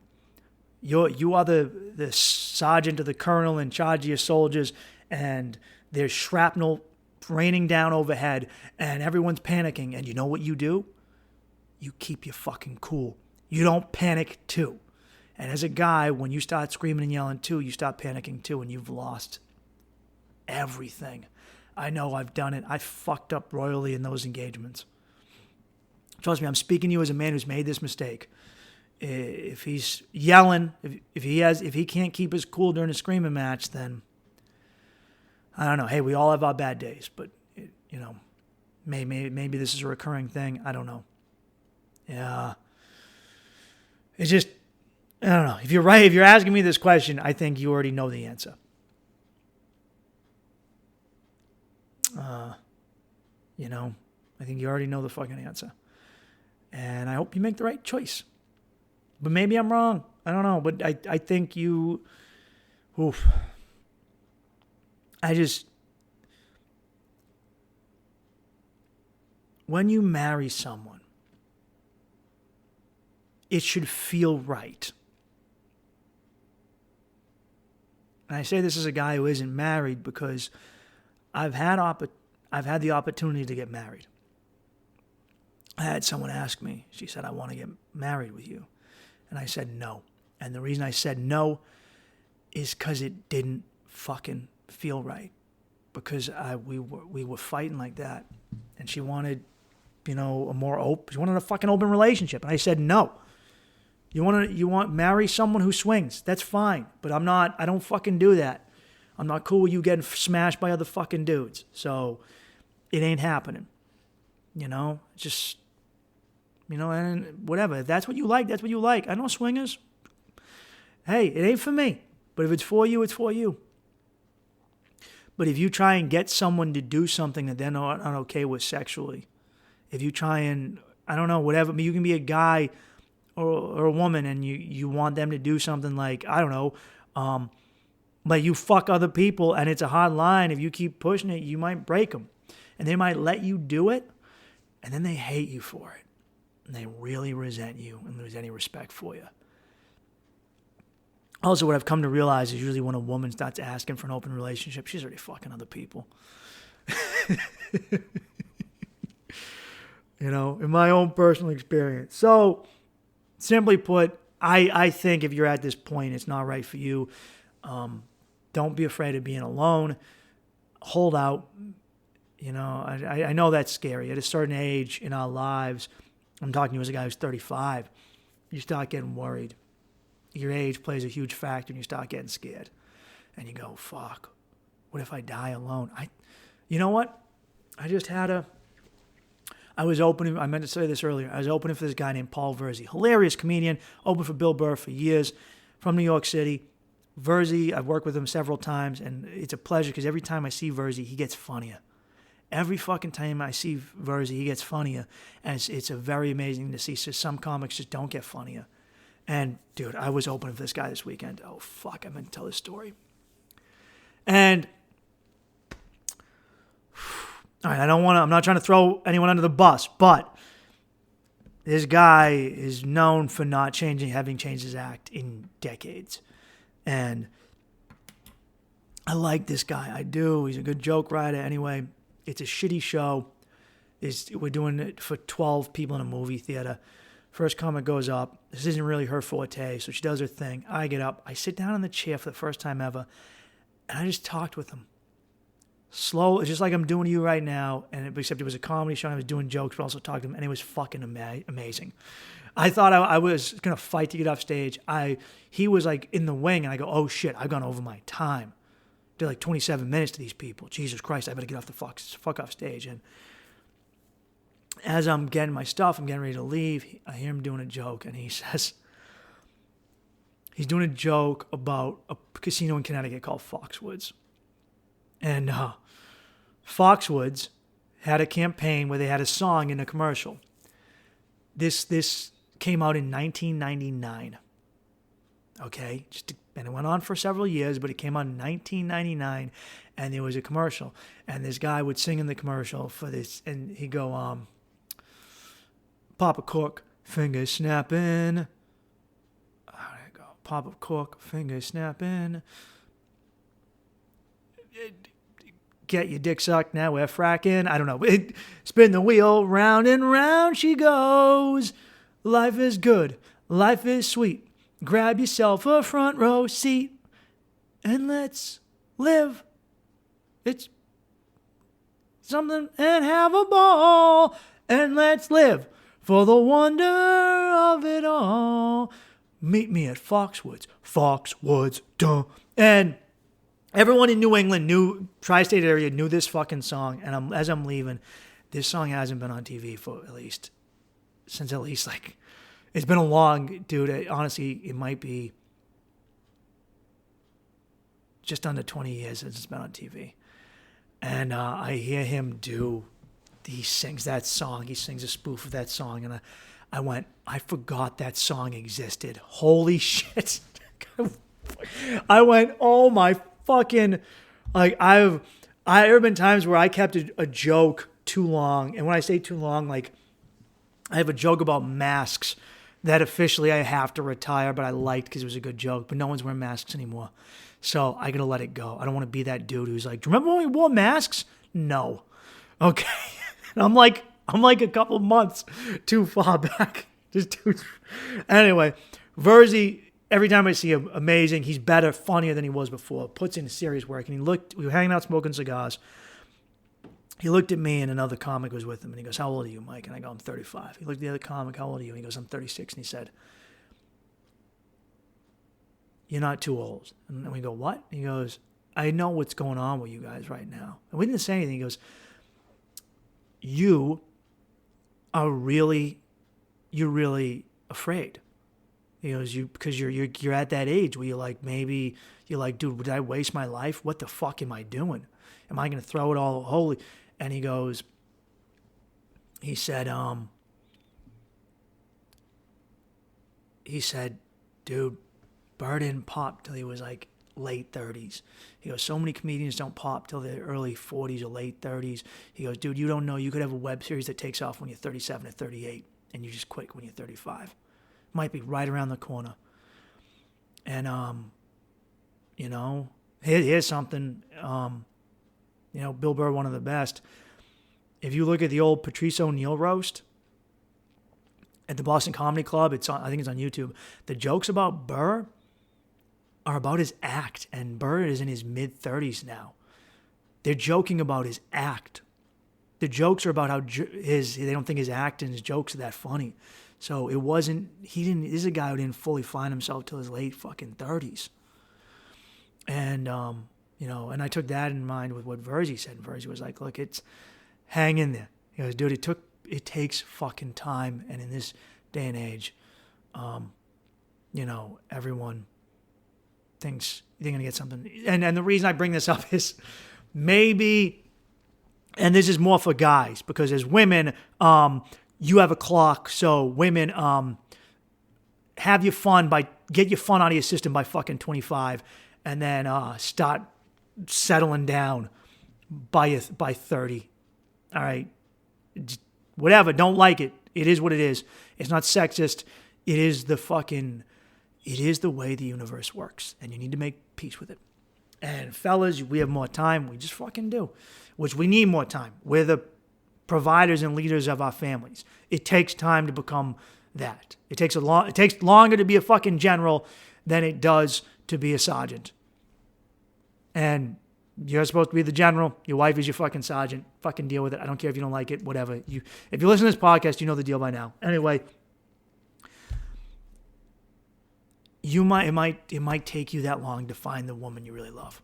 you are the sergeant or the colonel in charge of your soldiers, and there's shrapnel raining down overhead, and everyone's panicking. And you know what you do? You keep your fucking cool. You don't panic too. And as a guy, when you start screaming and yelling too, you start panicking too, and you've lost everything. I know, I've done it. I fucked up royally in those engagements. Trust me, I'm speaking to you as a man who's made this mistake. If he's yelling, if he can't keep his cool during a screaming match, then I don't know. Hey, we all have our bad days, but maybe this is a recurring thing. I don't know. Yeah, it's just, I don't know. If you're right, if you're asking me this question, I think you already know the answer. I think you already know the fucking answer. And I hope you make the right choice. But maybe I'm wrong. I don't know. But I think you... Oof. When you marry someone, it should feel right. And I say this as a guy who isn't married because I've had the opportunity to get married. I had someone ask me, she said, I want to get married with you. And I said no. And the reason I said no is because it didn't fucking feel right. Because we were fighting like that. And she wanted, she wanted a fucking open relationship. And I said no. You want marry someone who swings. That's fine. But I don't fucking do that. I'm not cool with you getting smashed by other fucking dudes. So it ain't happening. Just, and whatever. If that's what you like, that's what you like. I know swingers. Hey, it ain't for me. But if it's for you, it's for you. But if you try and get someone to do something that they're not okay with sexually, if you try and, I don't know, whatever, you can be a guy or a woman and you want them to do something like, I don't know, like you fuck other people and it's a hard line. If you keep pushing it, you might break them. And they might let you do it, and then they hate you for it. And they really resent you and lose any respect for you. Also, what I've come to realize is usually when a woman starts asking for an open relationship, she's already fucking other people. In my own personal experience. So, simply put, I think if you're at this point, it's not right for you. Don't be afraid of being alone. Hold out. I know that's scary. At a certain age in our lives, I'm talking to you as a guy who's 35, you start getting worried. Your age plays a huge factor and you start getting scared. And you go, fuck, what if I die alone? You know what? I was opening, I meant to say this earlier, I was opening for this guy named Paul Verzi. Hilarious comedian, opened for Bill Burr for years, from New York City. Verzi, I've worked with him several times, and it's a pleasure because every time I see Verzi, he gets funnier. Every fucking time I see Verzi, he gets funnier. And it's a very amazing to see. So some comics just don't get funnier. And, dude, I was opening for this guy this weekend. Oh, fuck, I meant to tell this story. And, all right, I'm not trying to throw anyone under the bus, but this guy is known for not having changed his act in decades. And I like this guy. I do. He's a good joke writer. Anyway, it's a shitty show. We're doing it for 12 people in a movie theater. First comic goes up. This isn't really her forte, so she does her thing. I get up. I sit down in the chair for the first time ever, and I just talked with him. Slow, just like I'm doing to you right now, except it was a comedy show, and I was doing jokes, but also talking to him, and it was fucking amazing. I thought I was going to fight to get off stage. He was like in the wing, and I go, oh shit, I've gone over my time. Did like 27 minutes to these people. Jesus Christ, I better get off the fuck off stage. And as I'm getting my stuff, I'm getting ready to leave, I hear him doing a joke, and he says, he's doing a joke about a casino in Connecticut called Foxwoods. And Foxwoods had a campaign where they had a song in a commercial. This came out in 1999. Okay? And it went on for several years, but it came out in 1999, and there was a commercial. And this guy would sing in the commercial for this, and he'd go, Papa Cook, fingers snapping. There you go. Papa Cook, fingers snapping. Get your dick sucked, now we're fracking. I don't know. Spin the wheel, round and round she goes. Life is good, life is sweet. Grab yourself a front row seat and let's live. It's something and have a ball and let's live for the wonder of it all. Meet me at Foxwoods, duh. And everyone in New England tri-state area knew this fucking song. And as I'm leaving, this song hasn't been on TV for since it's been a long, dude, honestly, it might be just under 20 years since it's been on TV. And I hear him he sings that song. He sings a spoof of that song. And I went, I forgot that song existed. Holy shit. I went, oh my fucking, there have been times where I kept a joke too long. And when I say too long, I have a joke about masks that officially I have to retire, but I liked because it was a good joke. But no one's wearing masks anymore. So I got to let it go. I don't want to be that dude who's like, do you remember when we wore masks? No. Okay. I'm like a couple months too far back. Just too. Anyway, Verzi, every time I see him, amazing. He's better, funnier than he was before. Puts in serious work. And we were hanging out smoking cigars. He looked at me and another comic was with him. And he goes, how old are you, Mike? And I go, I'm 35. He looked at the other comic, how old are you? And he goes, I'm 36. And he said, you're not too old. And we go, what? He goes, I know what's going on with you guys right now. And we didn't say anything. He goes, you're really afraid. He goes, because you're at that age where you're like, maybe you're like, dude, would I waste my life? What the fuck am I doing? Am I going to throw it all holy? And he said, dude, Burr didn't pop till he was like late 30s. He goes, so many comedians don't pop till their early 40s or late 30s. He goes, dude, you don't know. You could have a web series that takes off when you're 37 or 38, and you just quit when you're 35. Might be right around the corner. And, here's something, Bill Burr, one of the best. If you look at the old Patrice O'Neill roast at the Boston Comedy Club, I think it's on YouTube. The jokes about Burr are about his act, and Burr is in his mid-30s now. They're joking about his act. The jokes are about how they don't think his act and his jokes are that funny. So this is a guy who didn't fully find himself till his late fucking 30s. And, and I took that in mind with what Verzi said. And Verzi was like, look, hang in there. He goes, dude, it takes fucking time. And in this day and age, everyone thinks they're going to get something. And the reason I bring this up is maybe, and this is more for guys, because as women, you have a clock. So women, get your fun out of your system by fucking 25, and then start settling down by 30. All right, whatever. Don't like it. It is what it is. It's not sexist. It is the way the universe works, and you need to make peace with it. And fellas, we have more time. We just fucking do, which we need more time. We're the providers and leaders of our families. It takes time to become that. It takes longer to be a fucking general than it does to be a sergeant. And you're supposed to be the general. Your wife is your fucking sergeant. Fucking deal with it. I don't care if you don't like it. Whatever. If you listen to this podcast, you know the deal by now. Anyway, it might take you that long to find the woman you really love.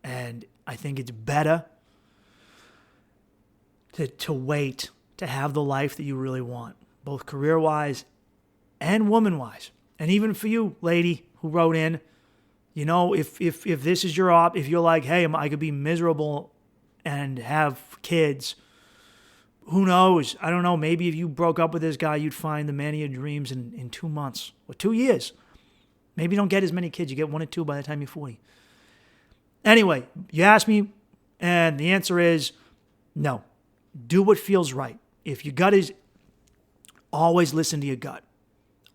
And I think it's better to wait to have the life that you really want, both career-wise and woman-wise. And even for you, lady who wrote in, if this is your if you're like, hey, I could be miserable and have kids, who knows? I don't know. Maybe if you broke up with this guy, you'd find the man of your dreams in 2 months or 2 years. Maybe you don't get as many kids. You get 1 or 2 by the time you're 40. Anyway, you asked me, and the answer is no. Do what feels right. If your gut is, always listen to your gut.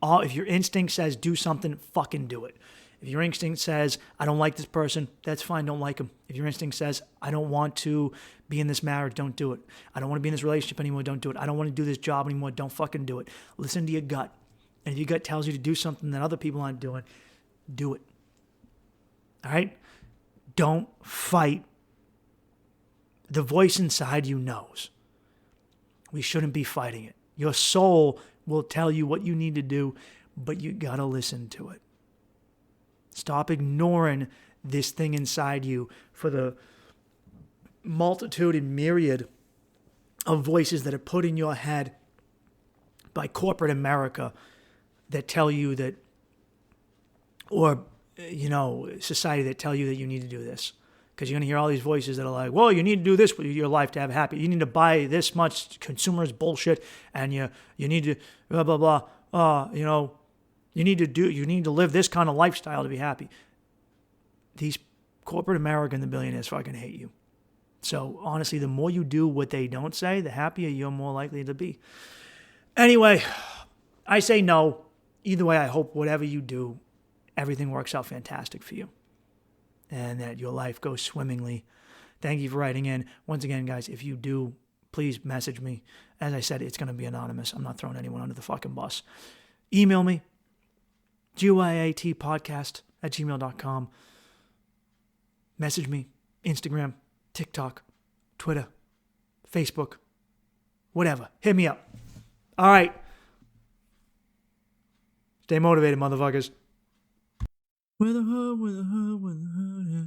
If your instinct says do something, fucking do it. If your instinct says, I don't like this person, that's fine, don't like him. If your instinct says, I don't want to be in this marriage, don't do it. I don't want to be in this relationship anymore, don't do it. I don't want to do this job anymore, don't fucking do it. Listen to your gut. And if your gut tells you to do something that other people aren't doing, do it. All right? Don't fight. The voice inside you knows. We shouldn't be fighting it. Your soul will tell you what you need to do, but you got to listen to it. Stop ignoring this thing inside you for the multitude and myriad of voices that are put in your head by corporate America that tell you that, or, society that tell you that you need to do this. Because you're going to hear all these voices that are like, well, you need to do this with your life to have happy. You need to buy this much consumerist bullshit, and you need to blah, blah, blah. You need to live this kind of lifestyle to be happy. These corporate America and the billionaires fucking hate you. So honestly, the more you do what they don't say, the happier you're more likely to be. Anyway, I say no. Either way, I hope whatever you do, everything works out fantastic for you and that your life goes swimmingly. Thank you for writing in. Once again, guys, if you do, please message me. As I said, it's going to be anonymous. I'm not throwing anyone under the fucking bus. Email me, gyatpodcast@gmail.com. Message me, Instagram, TikTok, Twitter, Facebook, whatever. Hit me up. All right. Stay motivated, motherfuckers. With a hood, yeah.